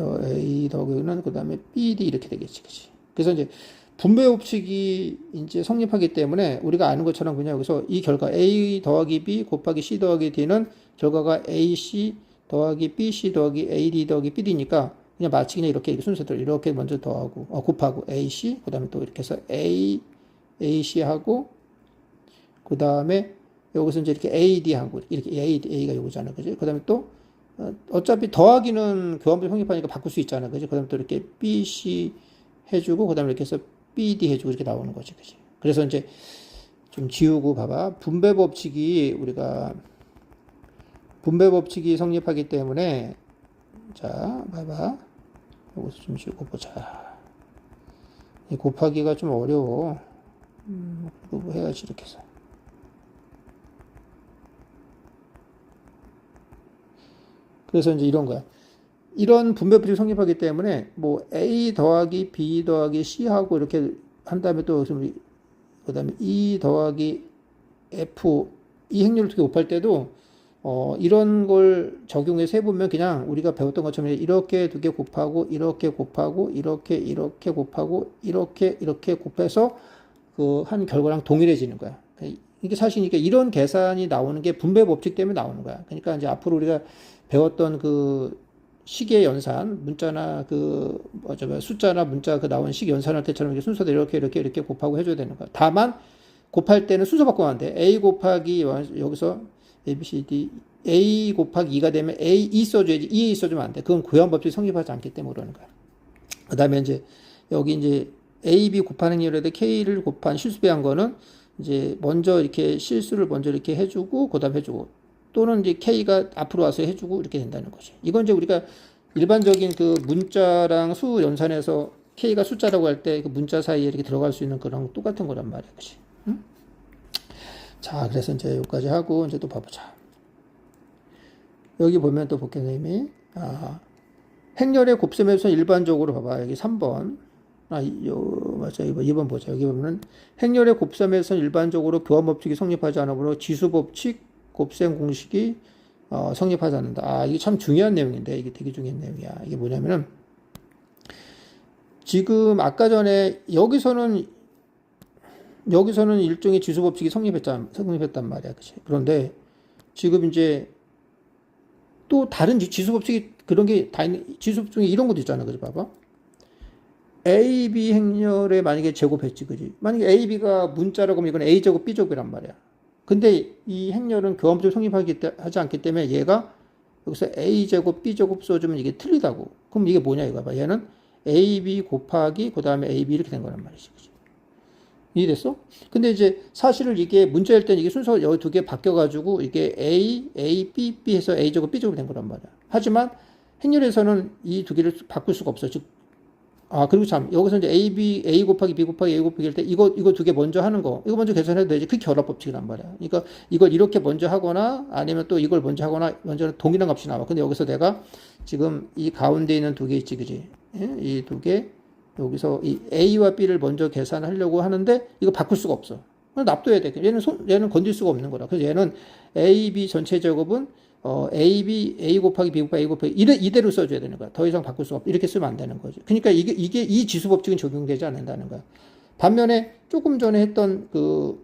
더하기는 그 다음에 BD 이렇게 되겠지, 그치? 그래서 이제 분배 법칙이 이제 성립하기 때문에 우리가 아는 것처럼 그냥 여기서 이 결과 A 더하기 B 곱하기 C 더하기 D는 결과가 AC 더하기 BC 더하기 AD 더하기 BD니까 그냥 마치 그냥 이렇게 순서대로 이렇게 먼저 더하고, 곱하고 AC, 그 다음에 또 이렇게 해서 AC 하고, 그 다음에 여기서 이제 이렇게 AD 하고, 이렇게 A가 요거잖아, 그지? 그 다음에 또 어차피 더하기는 교환법 성립하니까 바꿀 수 있잖아. 그지? 그 다음에 또 이렇게 BC 해주고, 그 다음에 이렇게 해서 BD 해주고 이렇게 나오는 거지. 그지? 그래서 이제 좀 지우고 봐봐. 분배 법칙이 성립하기 때문에, 자, 봐봐. 여기서 좀 지우고 보자. 이 곱하기가 좀 어려워. 그거 해야지, 이렇게 해서. 그래서 이제 이런 거야. 이런 분배 법칙이 성립하기 때문에 뭐 A 더하기 B 더하기 C 하고 이렇게 한 다음에 또 그 다음에 E 더하기 F 이 행렬을 어떻게 곱할 때도 이런 걸 적용해서 해보면 그냥 우리가 배웠던 것처럼 이렇게 두 개 곱하고 이렇게 곱하고 이렇게 곱하고 이렇게 곱해서 그 한 결과랑 동일해지는 거야. 이게 사실 이게 이런 계산이 나오는 게 분배 법칙 때문에 나오는 거야. 그러니까 이제 앞으로 우리가 배웠던 그 식의 연산, 문자나 그 숫자나 문자 그 나온 식 연산할 때처럼 이렇게 순서대로 이렇게 곱하고 해줘야 되는 거야. 다만 곱할 때는 순서 바꾸면 안 돼. a 곱하기 여기서 a, b, c, d a 곱하기 2가 되면 a, 2 써줘야지. 2a 써주면 안 돼. 그건 구현법칙이 성립하지 않기 때문에 그러는 거야. 그 다음에 이제 여기 이제 a, b 곱하는 행렬에 k를 곱한 실수배한 거는 이제 먼저 이렇게 실수를 먼저 이렇게 해주고 그다음 해주고 또는 이제 k가 앞으로 와서 해주고 이렇게 된다는 거지. 이건 이제 우리가 일반적인 그 문자랑 수 연산에서 k가 숫자라고 할 때 그 문자 사이에 이렇게 들어갈 수 있는 그런 똑같은 거란 말이야, 그렇지? 응? 자, 그래서 이제 여기까지 하고 이제 또 봐보자. 여기 보면 또 볼게 선생님이 행렬의 곱셈에서 일반적으로 봐봐. 여기 3번. 맞아. 2번 보자. 여기 보면 행렬의 곱셈에서 일반적으로 교환법칙이 성립하지 않으므로 지수법칙 곱셈 공식이 성립하지 않는다. 이게 참 중요한 내용인데 이게 되게 중요한 내용이야. 이게 뭐냐면은 지금 아까 전에 여기서는 일종의 지수법칙이 성립했단 말이야. 그치? 그런데 지금 이제 또 다른 지수법칙이 그런 게 다 있는 지수법 중에 이런 것도 있잖아. 그지? 봐봐. A, B 행렬에 만약에 제곱했지, 그지? 만약에 A, B가 문자라고 하면 이건 A 제곱, B 제곱이란 말이야. 근데 이 행렬은 교환법칙 성립하지 않기 때문에 얘가 여기서 A 제곱, B 제곱 써주면 이게 틀리다고. 그럼 이게 뭐냐, 이거 봐. 얘는 A, B 곱하기, 그 다음에 A, B 이렇게 된 거란 말이지, 그지? 이해됐어? 근데 이제 사실은 이게 문자일 때는 이게 순서 여기 두 개 바뀌어가지고 이게 A, B 해서 A 제곱, B 제곱이 된 거란 말이야. 하지만 행렬에서는 이 두 개를 바꿀 수가 없어. 즉, 그리고 참, 여기서 이제 A 곱하기 B 곱하기 A 곱하기 할 때, 이거 두 개 먼저 하는 거, 이거 먼저 계산해도 되지. 그게 결합법칙이란 말이야. 그러니까 이걸 이렇게 먼저 하거나, 아니면 또 이걸 먼저 하거나, 먼저 동일한 값이 나와. 근데 여기서 내가 지금 이 가운데 있는 두 개 있지, 그지? 예? 이 두 개, 여기서 이 A와 B를 먼저 계산하려고 하는데, 이거 바꿀 수가 없어. 납둬야 돼. 얘는 건들 수가 없는 거라. 그래서 얘는 A, B 전체 제곱은 A 곱하기 B 곱하기 A 곱하기 이대로 써줘야 되는 거야. 더 이상 바꿀 수가 없다. 이렇게 쓰면 안 되는 거지. 그러니까 이게 이 지수법칙은 적용되지 않는다는 거야. 반면에 조금 전에 했던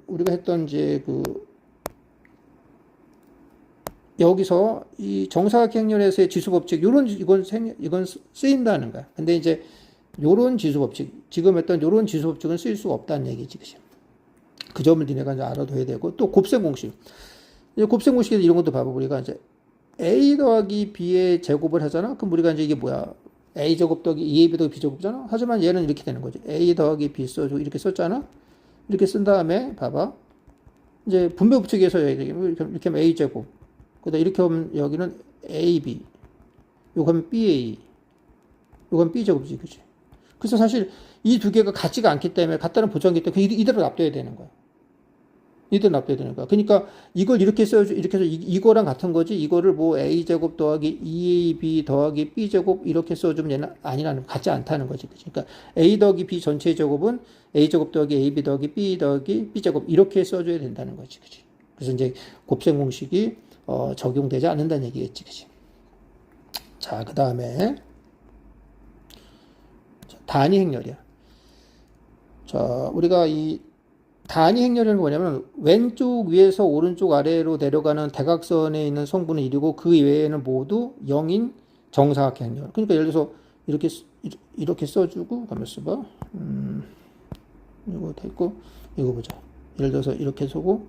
우리가 했던 이제 여기서 이 정사각형 행렬에서의 지수법칙 이건 쓰인다는 거야. 근데 이제 요런 지수법칙 지금 했던 요런 지수법칙은 쓰일 수가 없다는 얘기지. 그치? 그 점을 니네가 이제 알아둬야 되고 또 곱셈 공식. 곱셈 공식에서 이런 것도 봐봐. 우리가 이제 A 더하기 B의 제곱을 하잖아? 그럼 우리가 이제 이게 뭐야? A 제곱 더하기 2AB 더하기 B 제곱이잖아? 하지만 얘는 이렇게 되는 거지. A 더하기 B 써주고 이렇게 썼잖아? 이렇게 쓴 다음에 봐봐. 이제 분배 법칙에서 이렇게 하면 A 제곱. 그다음 이렇게 하면 여기는 AB. 요거 하면 BA. 요거 하면 B 제곱이지. 그치? 그래서 사실 이 두 개가 같지가 않기 때문에 같다는 보장이기 때문에 이대로 납둬야 되는 거야. 이대로 납둬야 되는 거야. 그러니까 이걸 이렇게 해서 이거랑 같은 거지. 이거를 뭐 A 제곱 더하기 2AB 더하기 B 제곱 이렇게 써주면 얘는 아니라는 같지 않다는 거지. 그러니까 A 더하기 B 전체 제곱은 A 제곱 더하기 AB 더하기 B 더하기 B 제곱 이렇게 써줘야 된다는 거지. 그치? 그래서 이제 곱셈 공식이 적용되지 않는다는 얘기겠지. 그치? 자, 그 다음에 단위 행렬이야. 자, 우리가 이 단위 행렬은 뭐냐면 왼쪽 위에서 오른쪽 아래로 내려가는 대각선에 있는 성분은 1이고 그 외에는 모두 0인 정사각형 행렬. 그러니까 예를 들어서 이렇게 써주고 가만 써봐. 이거 됐고 이거 보자. 예를 들어서 이렇게 쓰고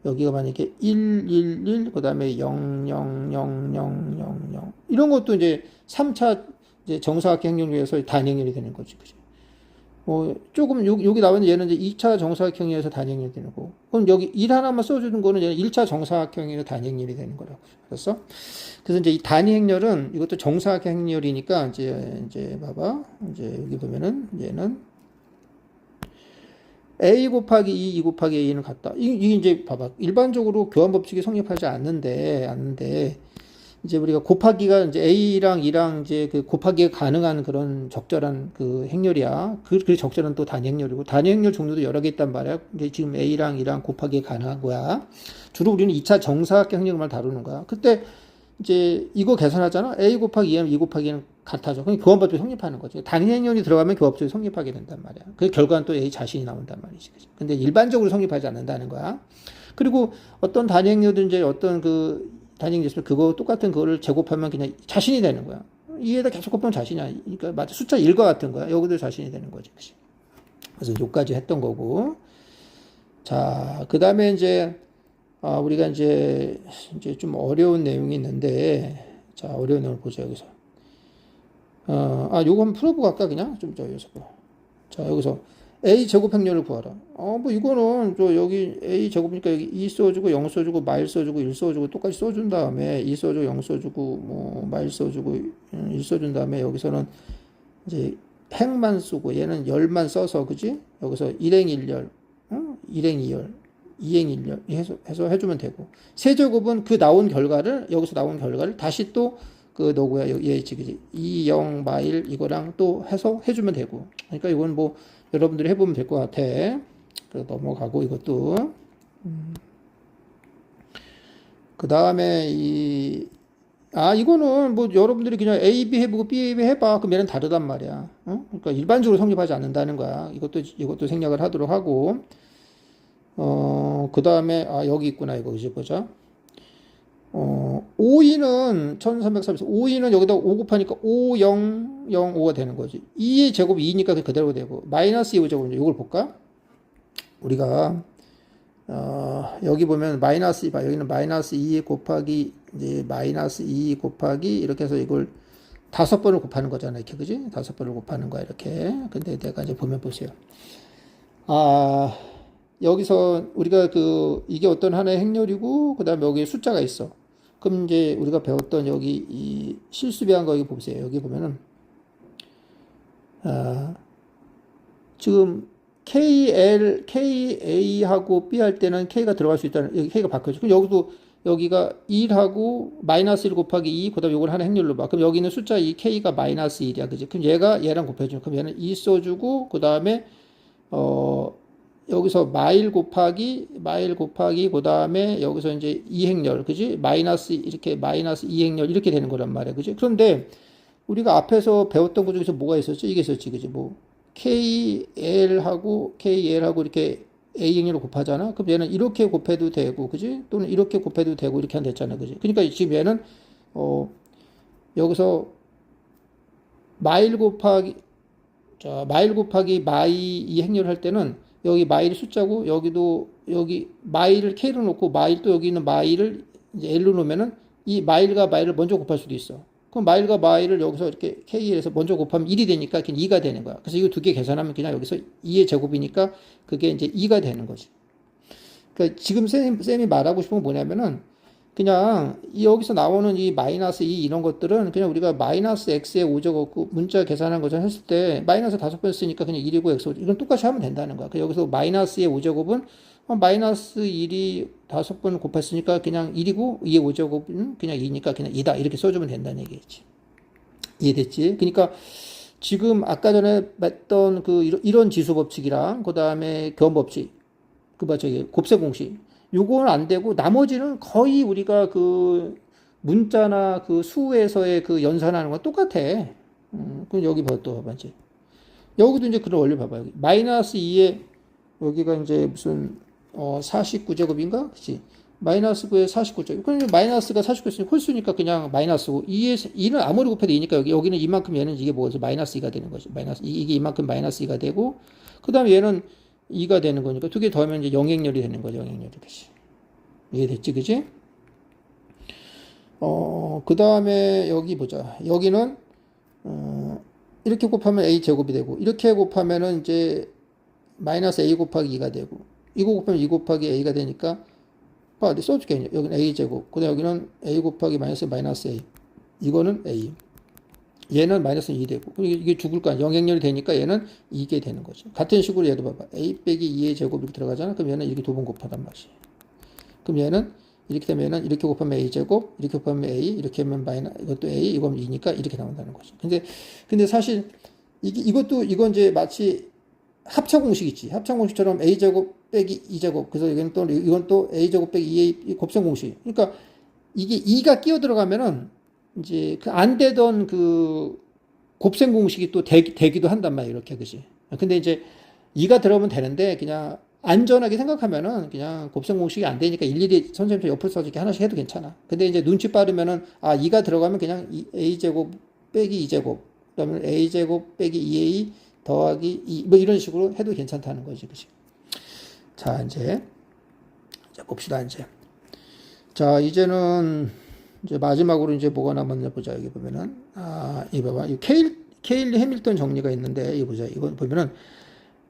여기가 만약에 1, 1, 1, 그 다음에 0, 0, 0, 0, 0, 0 이런 것도 이제 3차 이제 정사각형 행렬 중에서 단위 행렬이 되는 거지, 그지? 조금 여기 나와 있는 얘는 이제 2차 정사각형에서 단위 행렬이 되는 거고, 그럼 여기 1 하나만 써주는 거는 얘는 1차 정사각형에서 단위 행렬이 되는 거라고. 알았어? 그래서 이제 이 단위 행렬은 이것도 정사각형 행렬이니까 이제 봐봐. 이제 여기 보면은 얘는 A 곱하기 2 곱하기 A는 같다. 이게 이제 봐봐. 일반적으로 교환법칙이 성립하지 않는데, 이제 우리가 곱하기가 이제 A랑 2랑 이제 그 곱하기가 가능한 그런 적절한 그 행렬이야. 그 적절한 또 단위 행렬이고, 단위 행렬 종류도 여러 개 있단 말이야. 근데 지금 A랑 2랑 곱하기가 가능한 거야. 주로 우리는 2차 정사각형 행렬만 다루는 거야. 그때 이제 이거 계산하잖아. A 곱하기 2하면 2 곱하기 2는 같아져. 그럼 교환법칙이 성립하는 거지. 단위 행렬이 들어가면 교환법칙이 성립하게 된단 말이야. 그 결과는 또 A 자신이 나온단 말이지. 근데 일반적으로 성립하지 않는다는 거야. 그리고 어떤 단위행렬든지 어떤 그 단위행렬 있으면 그거 똑같은 그거를 제곱하면 그냥 자신이 되는 거야. 이에다 계속 곱하면 자신이야. 그러니까 맞아. 숫자 1과 같은 거야. 여기도 자신이 되는 거지. 그래서 여기까지 했던 거고. 자, 그 다음에 이제, 우리가 이제 좀 어려운 내용이 있는데, 자, 어려운 내용을 보자, 여기서. 요거 한번 풀어보고 갈까, 그냥? 좀, 여기서 봐. 자, 여기서 A 제곱행렬을 구하라. 뭐, 이거는, 여기 A 제곱이니까 여기 2 써주고, 0 써주고, 마일 써주고, 1 써주고, 똑같이 써준 다음에, 2 써주고, 0 써주고, 뭐, 마일 써주고, 1 써준 다음에, 여기서는 이제 행만 쓰고, 얘는 열만 써서, 그지? 여기서 1행 1열, 1행 2열, 2행 1열 해서 해주면 되고, 세제곱은 그 나온 결과를, 여기서 나온 결과를 다시 또, 그 너구야 얘 그지 2, 0, 마일 이거랑 또 해서 해주면 되고, 그러니까 이건 뭐 여러분들이 해보면 될 것 같아. 그래서 넘어가고 이것도 그 다음에 이거는 뭐 여러분들이 그냥 A, B 해보고 B, A, B 해봐. 그럼 얘는 다르단 말이야. 그러니까 일반적으로 성립하지 않는다는 거야. 이것도 생략을 하도록 하고, 그 다음에 여기 있구나 이거 이제 보자. 5, 2는 1330, 5, 2는 여기다 5 곱하니까 5, 0, 0, 5가 되는 거지. 2의 제곱이 2니까 그대로 되고, 마이너스 2의 제곱은 이걸 볼까? 우리가, 여기 보면 마이너스 2, 여기는 마이너스 2 곱하기, 이제 마이너스 2 곱하기, 이렇게 해서 이걸 5번을 곱하는 거잖아. 이렇게, 그지? 5번을 곱하는 거야, 이렇게. 근데 내가 이제 보면 보세요. 여기서 우리가 이게 어떤 하나의 행렬이고, 그 다음에 여기 숫자가 있어. 그럼 이제 우리가 배웠던 여기 이 실수배한 거 여기 보세요. 여기 보면은, 지금 KA하고 B 할 때는 K가 들어갈 수 있다는, 여기 K가 바뀌어져. 그럼 여기도, 여기가 1하고 마이너스 1 곱하기 2, 그 다음에 이걸 하나 행렬로 봐. 그럼 여기는 숫자 이 K가 마이너스 1이야. 그지? 그럼 얘랑 곱해줘. 그럼 얘는 2 써주고, 그 다음에, 여기서 마일 곱하기, 그 다음에 여기서 이제 2행렬, 그지? 이렇게 마이너스 2행렬, 이렇게 되는 거란 말이야, 그지? 그런데 우리가 앞에서 배웠던 것 중에서 뭐가 있었지? 이게 있었지, 그지? 뭐, KL하고 이렇게 A행렬을 곱하잖아? 그럼 얘는 이렇게 곱해도 되고, 그지? 또는 이렇게 곱해도 되고, 이렇게 하면 됐잖아, 그지? 그러니까 지금 얘는, 여기서 마일 곱하기 마이 이 행렬을 할 때는 여기 마일이 숫자고, 여기 마일을 K로 놓고 마일 또 여기 있는 마일을 이제 L로 놓으면은 이 마일과 마일을 먼저 곱할 수도 있어. 그럼 마일과 마일을 여기서 이렇게 K에서 먼저 곱하면 1이 되니까 그냥 2가 되는 거야. 그래서 이거 두 개 계산하면 그냥 여기서 2의 제곱이니까 그게 이제 2가 되는 거지. 그러니까 지금 쌤이 말하고 싶은 건 뭐냐면은 그냥 여기서 나오는 이 마이너스 2 이런 것들은 그냥 우리가 마이너스 x에 5적 없고 문자 계산한 것처럼 했을 때 마이너스 5번 쓰니까 그냥 1이고 x 이건 똑같이 하면 된다는 거야. 여기서 마이너스의 5제곱은 마이너스 1이 5번 곱했으니까 그냥 1이고 2의 5제곱은 그냥 2니까 그냥 2다 이렇게 써주면 된다는 얘기겠지. 이해됐지? 그러니까 지금 아까 전에 했던 이런 지수 법칙이랑 그 다음에 교환 법칙 곱셈 공식 요거는 안 되고 나머지는 거의 우리가 문자나 수에서의 연산하는 건 똑같아. 그럼 여기 봐봐 이제. 여기도 이제 그런 원리 봐봐. 여기 마이너스 2에 여기가 이제 무슨 49제곱인가? 그치? 마이너스 9에 49제곱. 그럼 마이너스가 49였으니까 홀수니까 그냥 마이너스고 2는 아무리 곱해도 2니까 여기는 이만큼 얘는 이게 뭐죠? 마이너스 2가 되는 거지. 이게 이만큼 마이너스 2가 되고 그 다음에 얘는 2가 되는 거니까 두 개 더하면 이제 영행렬이 되는 거죠. 영행렬이. 그치? 이해됐지? 그치? 그 다음에 여기 보자. 여기는, 이렇게 곱하면 A 제곱이 되고, 이렇게 곱하면은 이제 마이너스 A 곱하기 2가 되고, 이거 곱하면 2 곱하기 A가 되니까, 써줄게. 여기는 A 제곱. 그 다음에 여기는 A 곱하기 마이너스 A. 이거는 A. 얘는 마이너스 2 되고, 이게 죽을 거 아니야. 영행렬이 되니까 얘는 이게 되는 거죠. 같은 식으로 얘도 봐봐. A 빼기 2의 제곱 이렇게 들어가잖아. 그럼 얘는 이렇게 두 번 곱하단 말이지. 그럼 얘는 이렇게 되면 얘는 이렇게 곱하면 A 제곱, 이렇게 곱하면 A, 이렇게 하면 이것도 A, 이건 2니까 이렇게 나온다는 거죠. 근데 사실 이건 이제 마치 합차 공식 있지. 합차 공식처럼 A 제곱 빼기 2 제곱. 그래서 이건 또 A 제곱 빼기 2의 곱셈 공식. 그러니까 이게 2가 끼어 들어가면은 이제 안 되던 곱셈 공식이 또 되기도 한단 말이에요. 이렇게, 그지? 근데 이제 2가 들어오면 되는데, 그냥 안전하게 생각하면은 그냥 곱셈 공식이 안 되니까 일일이 선생님도 옆으로 써줄게 하나씩 해도 괜찮아. 근데 이제 눈치 빠르면은 아 2가 들어가면 그냥 a제곱 빼기 2제곱 그러면 a제곱 빼기 2a 더하기 2 뭐 이런 식으로 해도 괜찮다는 거지. 그치? 자 이제 봅시다 이제. 자 이제는 이제 마지막으로 이제 뭐가 남았나 보자. 여기 보면은 이거 봐봐. 이 케일리 해밀턴 정리가 있는데 이거 보자. 이거 보면은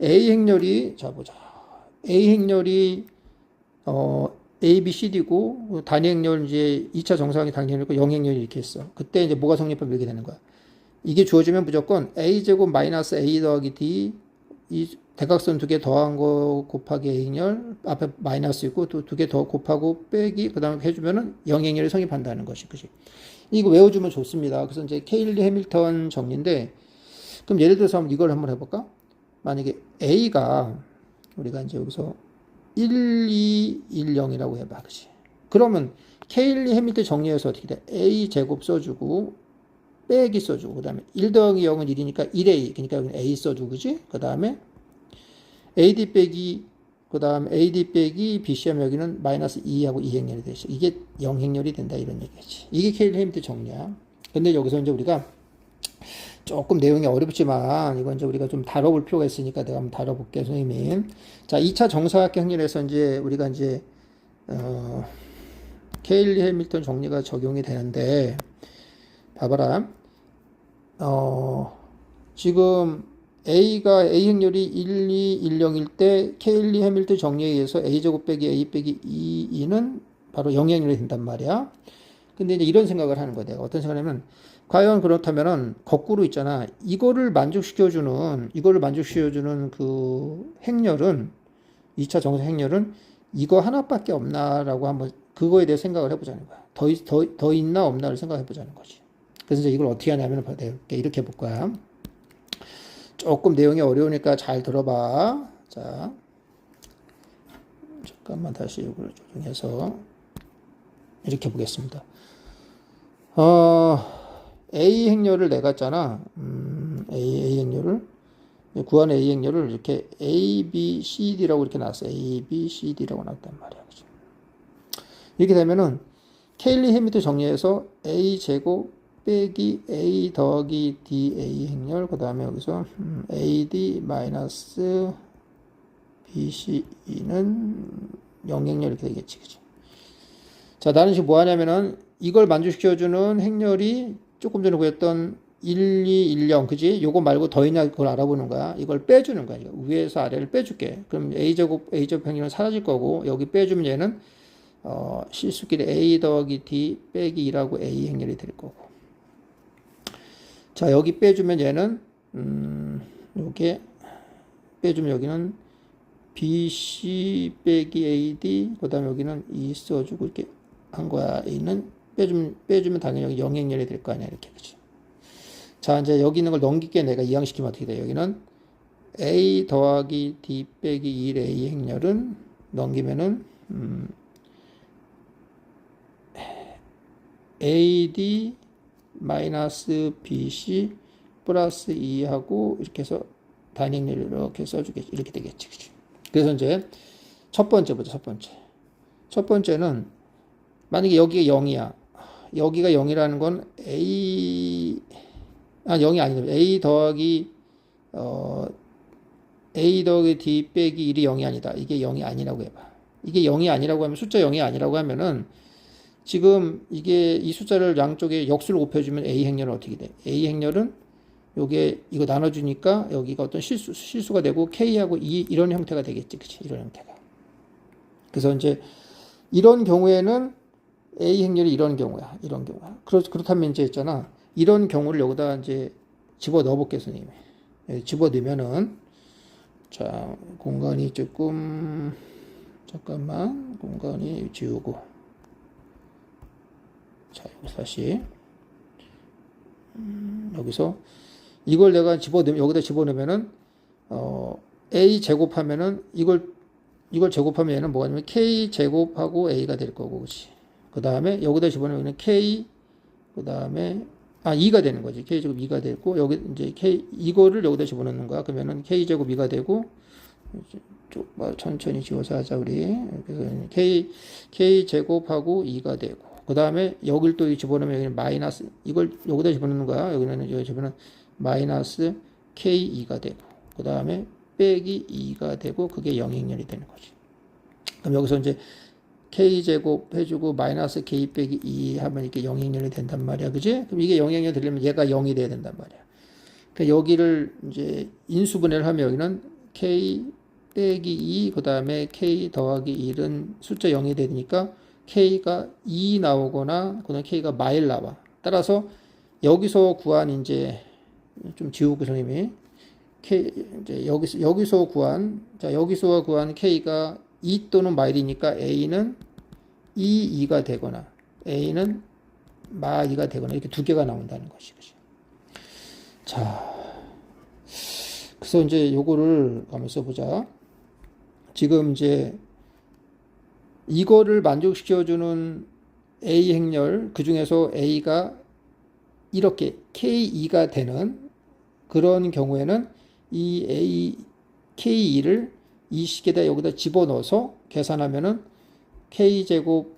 A 행렬이 자 보자. A 행렬이 A, B, C, D고 단위 행렬 이제 2차 정사각이 단위 행렬이고 0 행렬이 이렇게 있어. 그때 이제 뭐가 성립하면 이렇게 되는 거야. 이게 주어지면 무조건 A 제곱 마이너스 A 더하기 D 이 대각선 두 개 더한 거 곱하기 A 행렬 앞에 마이너스 있고 또 두 개 더 곱하고 빼기 그다음에 해주면은 0 행렬이 성립한다는 것이 그지. 이거 외워주면 좋습니다. 그래서 이제 케일리 해밀턴 정리인데 그럼 예를 들어서 이걸 한번 해볼까? 만약에 A가 우리가 이제 여기서 1, 2, 1, 0이라고 해봐. 그치? 그러면 케일리 해밀턴 정리해서 어떻게 돼? A 제곱 써주고 빼기 써주고 그 다음에 1 더하기 0은 1이니까 1A 그러니까 여기는 A 써주고 그지? 그 다음에 AD 빼기 그 다음 AD 빼기 BC 하면 여기는 마이너스 2하고 2행렬이 되죠. 이게 0행렬이 된다 이런 얘기지. 이게 케일리 해밀턴 정리야. 근데 여기서 이제 우리가 조금 내용이 어렵지만 이건 이제 우리가 좀 다뤄볼 필요가 있으니까 내가 한번 다뤄볼게 선생님. 자 2차 정사각형 행렬에서 이제 우리가 이제 케일리 해밀턴 정리가 적용이 되는데 봐봐라. 지금 A가 A 행렬이 1, 2, 1, 0일 때 케일리 해밀턴 정리에 의해서 A제곱 빼기 A 빼기 2는 바로 0 행렬이 된단 말이야. 근데 이제 이런 생각을 하는 거야. 내가 어떤 생각을 하냐면 과연 그렇다면은 거꾸로 있잖아. 이거를 만족시켜주는 그 행렬은 2차 정사 행렬은 이거 하나밖에 없나라고 한번 그거에 대해 생각을 해보자는 거야. 더 있나 없나를 생각해보자는 거지. 그래서 이제 이걸 어떻게 하냐면 이렇게 해볼 거야. 조금 내용이 어려우니까 잘 들어봐. 자, 잠깐만 다시 이걸 조정해서 이렇게 보겠습니다. A 행렬을 내가 짰잖아. A 행렬을 구하는 A 행렬을 이렇게 A, B, C, D라고 이렇게 놨어. A, B, C, D라고 놨단 말이야. 그죠? 이렇게 되면은 케일리 해밀턴 정리해서 A 제곱 빼기 A 더하기 D A 행렬 그 다음에 여기서 AD 마이너스 BC는 0 행렬 이렇게 되겠지. 그죠? 자, 나는 지금 뭐 하냐면은 이걸 만족시켜주는 행렬이 조금 전에 구했던 1, 2, 1, 0, 그지? 요거 말고 더 있냐 그걸 알아보는 거야. 이걸 빼주는 거야. 위에서 아래를 빼줄게. 그럼 A제곱 행렬은 사라질 거고, 여기 빼주면 얘는, 실수끼리 A 더하기 D 빼기 2라고 A 행렬이 될 거고. 자, 여기 빼주면 얘는, 요게, 빼주면 여기는 BC 빼기 AD, 그 다음에 여기는 2 써주고 이렇게 한 거야. A는 빼주면 당연히 여기 0 행렬이 될 거 아니야. 이렇게. 그치? 자, 이제 여기 있는 걸 넘기게 내가 이항시키면 어떻게 돼? 여기는 A 더하기 D 빼기 1 A 행렬은 넘기면은, AD 마이너스 BC 플러스 2하고 이렇게 해서 단위 행렬 이렇게 써주겠지. 이렇게 되겠지. 그치? 그래서 이제 첫 번째 보자. 첫 번째는 만약에 여기가 0이야. 여기가 0이라는 건 A 0이 아니다. A 더하기 D 빼기 1이 0이 아니다. 이게 0이 아니라고 해봐. 이게 0이 아니라고 하면 숫자 0이 아니라고 하면은 지금 이 숫자를 양쪽에 역수를 곱해주면 A 행렬은 어떻게 돼? A 행렬은 요게 이거 나눠주니까 여기가 어떤 실수가 되고 K하고 2 이런 형태가 되겠지. 그치? 이런 형태가. 그래서 이제 이런 경우에는 A 행렬이 이런 경우야. 그렇다면 이제 있잖아. 이런 경우를 여기다 이제 집어 넣어 볼게요, 선생님. 집어 넣으면은, 자, 공간이 조금, 잠깐만, 공간이 지우고. 자, 여기서 다시. 여기서 이걸 내가 여기다 집어 넣으면은, A 제곱하면은, 이걸 제곱하면 얘는 뭐가 되냐면 K 제곱하고 A가 될 거고, 그치? 그 다음에 여기다 집어넣으면 K, 그 다음에 2가 되는 거지. K제곱 2가 되고, 여기 이제 이거를 여기다 집어넣는 거야. 그러면은 K제곱 2가 되고, 좀 천천히 지워서 하자 우리. 그래서 k 제곱하고 2가 되고 그 다음에 여길 또 집어넣으면 여기는 마이너스 이걸 여기다 집어넣는 거야. 여기는 여기 집어넣으면 마이너스 k2가 되고 그 다음에 빼기 2가 되고 그게 영행렬이 되는 거지. 그럼 여기서 이제 k제곱 해주고 마이너스 k 빼기 2 하면 이렇게 영행렬이 된단 말이야. 그지? 그럼 이게 영행렬 되려면 얘가 0이 돼야 된단 말이야. 그러니까 여기를 이제 인수분해를 하면 여기는 k 빼기 2, 그 다음에 k 더하기 1은 숫자 0이 되니까 k가 2 나오거나 그다음 k가 마일 나와. 따라서 여기서 구한 이제 좀 지우고 선생님이 k 이제 여기서 구한 여기서 구한 k가 2 또는 마일이니까 a는 2가 되거나 a는 마 2가 되거나 이렇게 두 개가 나온다는 것이. 그죠? 자, 그래서 이제 요거를 한번 써보자. 지금 이제 이거를 만족시켜주는 A 행렬, 그 중에서 A가 이렇게 K2가 되는 그런 경우에는 이 K2를 이 식에다 여기다 집어넣어서 계산하면은 K제곱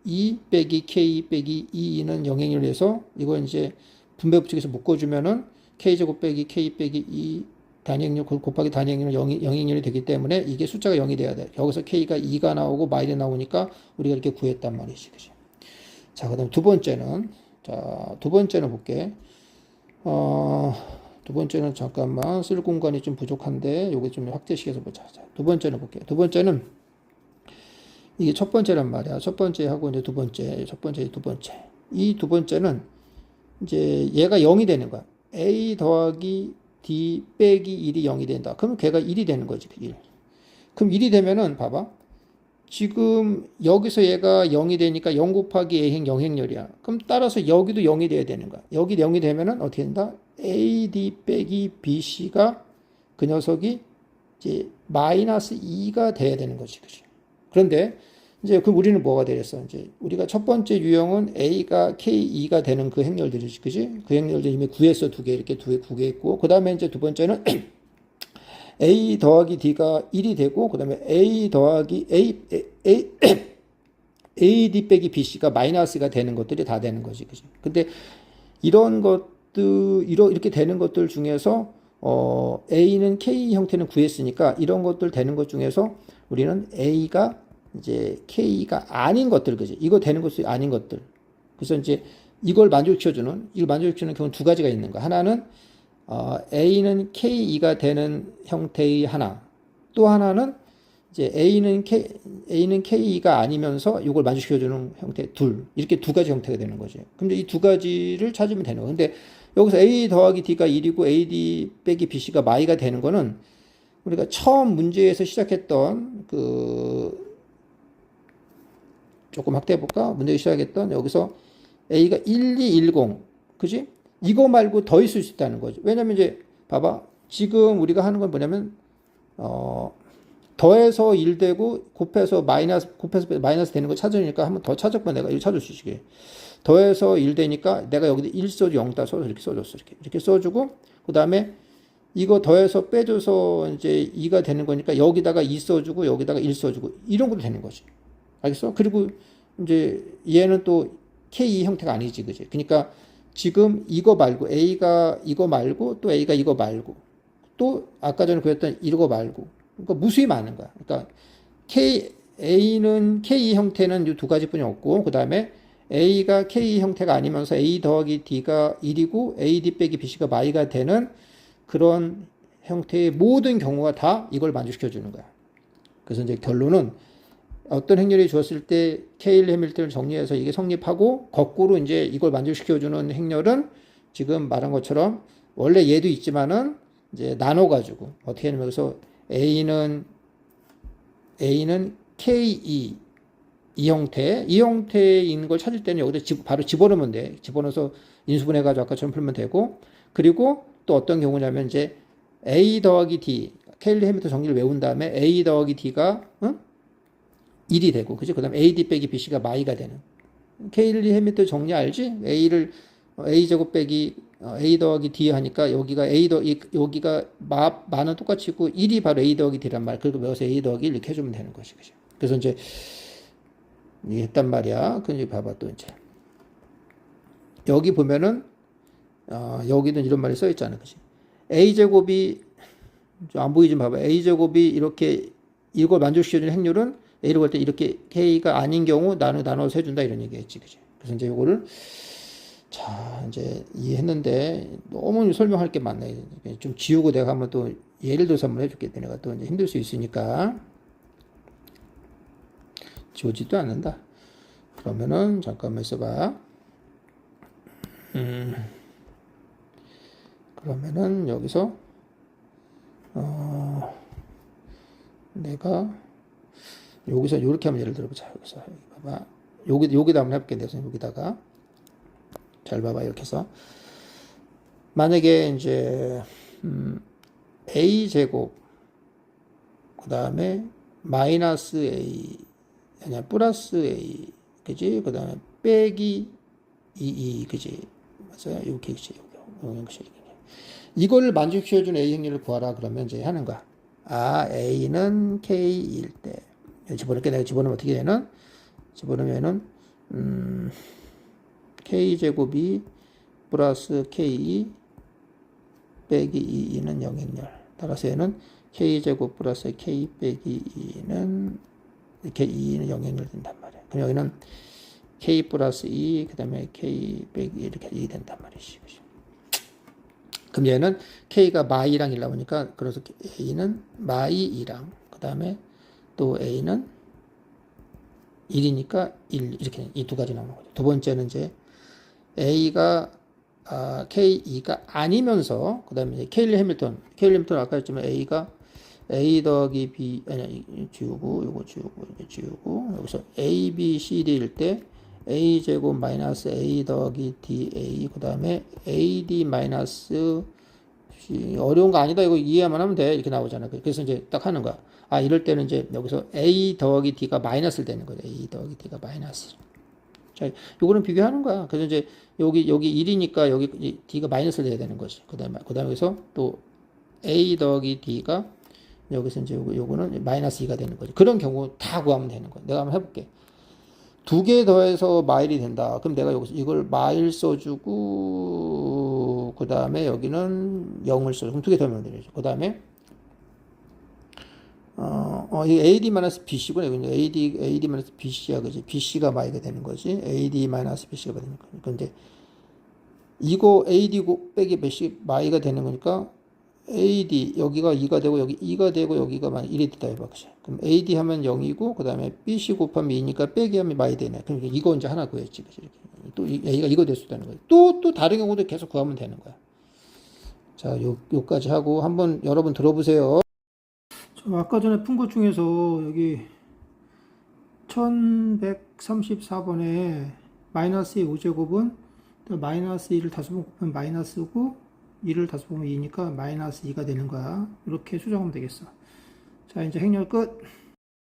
2 빼기 K 빼기 2는 영행렬을 해서 이거 이제 분배법칙에서 묶어주면은 K제곱 빼기 K 빼기 2 단위행렬 곱하기 단위행렬은 영행렬이 되기 때문에 이게 숫자가 0이 돼야 돼. 여기서 K가 2가 나오고 마일이 나오니까 우리가 이렇게 구했단 말이지. 그치? 자, 그 다음 두 번째는 볼게. 두 번째는 잠깐만 쓸 공간이 좀 부족한데 요게 좀 확대시켜서 보자. 자, 두 번째는 볼게요. 두 번째는 이게 첫 번째란 말이야. 첫 번째 하고 이제 두 번째, 첫 번째, 두 번째. 이 두 번째는 이제 얘가 0이 되는 거야. A 더하기 D 빼기 1이 0이 된다. 그럼 걔가 1이 되는 거지. 1. 그럼 1이 되면은 봐봐. 지금 여기서 얘가 0이 되니까 0 곱하기 A행 0행렬이야. 그럼 따라서 여기도 0이 돼야 되는 거야. 여기 0이 되면은 어떻게 된다? AD 빼기 BC가 그 녀석이 이제 마이너스 2가 돼야 되는 거지. 그치? 그런데 이제 그럼 우리는 뭐가 되겠어? 이제 우리가 첫 번째 유형은 A가 K2가 되는 그 행렬들이지, 그지? 그 행렬들 이미 구했어. 두 개, 이렇게 구했고. 그 다음에 이제 두 번째는 A 더하기 D가 1이 되고, 그 다음에 A 더하기 AD 빼기 BC가 마이너스가 되는 것들이 다 되는 거지, 그지? 근데 이런 것들, 이렇게 되는 것들 중에서, A는 K 형태는 구했으니까 이런 것들 되는 것 중에서 우리는 A가 이제 K가 아닌 것들, 그지? 이거 되는 것이 아닌 것들. 그래서 이제 이걸 만족시켜주는 경우는 두 가지가 있는 거야. 하나는, A는 K2가 되는 형태의 하나. 또 하나는 이제 A는 K2가 아니면서 이걸 만족시켜주는 형태 둘. 이렇게 두 가지 형태가 되는 거지. 근데 이 두 가지를 찾으면 되는 거야. 근데 여기서 A 더하기 D가 1이고 AD 빼기 BC가 마이가 되는 거는 우리가 처음 문제에서 시작했던 조금 확대해볼까? 문제 시작했던 여기서 A가 1210, 그지? 이거 말고 더 있을 수 있다는 거죠. 왜냐면 이제 봐봐. 지금 우리가 하는 건 뭐냐면 더해서 1 되고 곱해서 마이너스 되는 거 찾으니까 한번 더 찾아보면 내가 이거 찾을 수 있게. 더해서 1 되니까 내가 여기다 1 써줘 0다 써서 이렇게 써줬어. 이렇게 써주고 그 다음에 이거 더해서 빼줘서 이제 2가 되는 거니까 여기다가 2 써주고 여기다가 1 써주고 이런 것도 되는 거지. 알겠어? 그리고 이제 얘는 또 K 형태가 아니지, 그지? 그러니까 지금 이거 말고 A가 이거 말고 또 A가 이거 말고 또 아까 전에 구했던 이거 말고 그러니까 무수히 많은 거야. 그러니까 A는 K 형태는 이 두 가지뿐이 없고 그 다음에 A가 K 형태가 아니면서 A 더하기 D가 1이고 AD 빼기 BC가 마이가 되는 그런 형태의 모든 경우가 다 이걸 만족시켜 주는 거야. 그래서 이제 결론은 어떤 행렬이 주었을 때 케일 해밀턴을 정리해서 이게 성립하고 거꾸로 이제 이걸 만족시켜주는 행렬은 지금 말한 것처럼 원래 얘도 있지만은 이제 나눠가지고 어떻게 하냐면 그래서 A는 KE 이 형태인 걸 찾을 때는 여기다 바로 집어넣으면 돼. 집어넣어서 인수분해가지고 아까처럼 풀면 되고 그리고 또 어떤 경우냐면 이제 A 더하기 D 케일리 해밀턴 정리를 외운 다음에 A 더하기 D가 1이 되고, 그죠? 그 다음에 AD 빼기 BC가 마이가 되는. 케일리 해밀턴 정리 알지? A 제곱 빼기, a 더하기 d 하니까 여기가 여기가 마는 똑같이 있고 1이 바로 a 더하기 d란 말. 그리고 여기서 a 더하기 1 이렇게 해주면 되는 것이. 그죠? 그래서 이제 이게 했단 말이야. 근데 봐봐 또 이제 여기 보면은 여기는 이런 말이 써 있잖아. 그지? a 제곱이 안 보이지 봐봐. a 제곱이 이렇게 이걸 만족시켜주는 행률은 a로 갈 때 이렇게 k가 아닌 경우 나눠서 해준다 이런 얘기했지. 그지? 그래서 이제 이거를 자, 이제 이해했는데 너무 설명할 게 많네. 좀 지우고 내가 한번 또 예를 들어서 한번 해줄게. 내가 또 이제 힘들 수 있으니까 지우지도 않는다. 그러면은 잠깐만 있어봐. 그러면은 여기서 내가 여기서 이렇게 하면 예를 들어보자. 여기서 여기 봐봐. 여기다 한번 해볼게. 내가 여기다가 잘 봐봐. 이렇게 해서 만약에 이제 a 제곱 그 다음에 마이너스 a 아니야 플러스 a 그지? 그 다음에 빼기 2 그지? 맞아요? 이렇게 그지? 이거를 만족시켜준 a 행률을 구하라 그러면 이제 하는 거야. a는 k일 때 집어넣게 내가 집어넣으면 어떻게 되는? 집어넣으면은 k제곱이 플러스 k 빼기 2는 0행렬. 따라서 얘는 k제곱 플러스 k 빼기 2는 이렇게 2는 0행렬 된단 말이야. 그럼 여기는 k 플러스 2, 그 다음에 k 빼기 2 이렇게 2 된단 말이지. 그럼 얘는 k가 마이랑 1라 보니까 그래서 a는 마이 2랑 그 다음에 또 a는 1이니까 1 이렇게 이 두 가지 나오는 거죠. 두 번째는 이제 a가 k2가 아니면서 그 다음에 케일리 해밀턴 아까 했지만 a가 a 더하기 b 아니 지우고 요거 지우고 이렇게 지우고 여기서 a b c d일 때 a 제곱 마이너스 a 더하기 da 그 다음에 ad 마이너스 어려운 거 아니다 이거 이해만 하면 돼 이렇게 나오잖아. 그래서 이제 딱 하는 거야. 이럴 때는 이제 여기서 a 더하기 d가 마이너스를 되는 거죠. a 더하기 d가 마이너스. 자, 요거는 비교하는 거야. 그래서 이제 여기 1이니까 여기 d가 마이너스를 돼야 되는 거지. 그다음에 여기서 또 a 더하기 d가 여기서 이제 요거는 마이너스 2가 되는 거지. 그런 경우 다 구하면 되는 거야. 내가 한번 해볼게. 두 개 더해서 마일이 된다. 그럼 내가 여기서 이걸 마일 써주고 그 다음에 여기는 0을 써주고 그럼 두 개 더하면 되죠. 그 다음에 이 AD-BC구나. AD-BC야, 그지? BC가 마이가 되는 거지. AD-BC가 되는 거니까. 근데 이거 AD 빼기 BC 마이가 되는 거니까 AD 여기가 2가 되고 여기 2가 되고 여기가 1이 됐다 해봐. 그치? 그럼 AD 하면 0이고 그 다음에 BC 곱하면 2니까 빼기 하면 마이 되네. 그럼 이거 이제 하나 구했지. 그치? 또 A가 이거 될 수도 있는 거야. 또 다른 경우도 계속 구하면 되는 거야. 자, 요까지 하고 한번 여러분 들어보세요. 아까 전에 푼 것 중에서 여기 1134번에 마이너스 5제곱은 마이너스 2를 다섯 번 곱하면 마이너스고 2를 다섯 번 보면 2니까 마이너스 2가 되는 거야. 이렇게 수정하면 되겠어. 자, 이제 행렬 끝.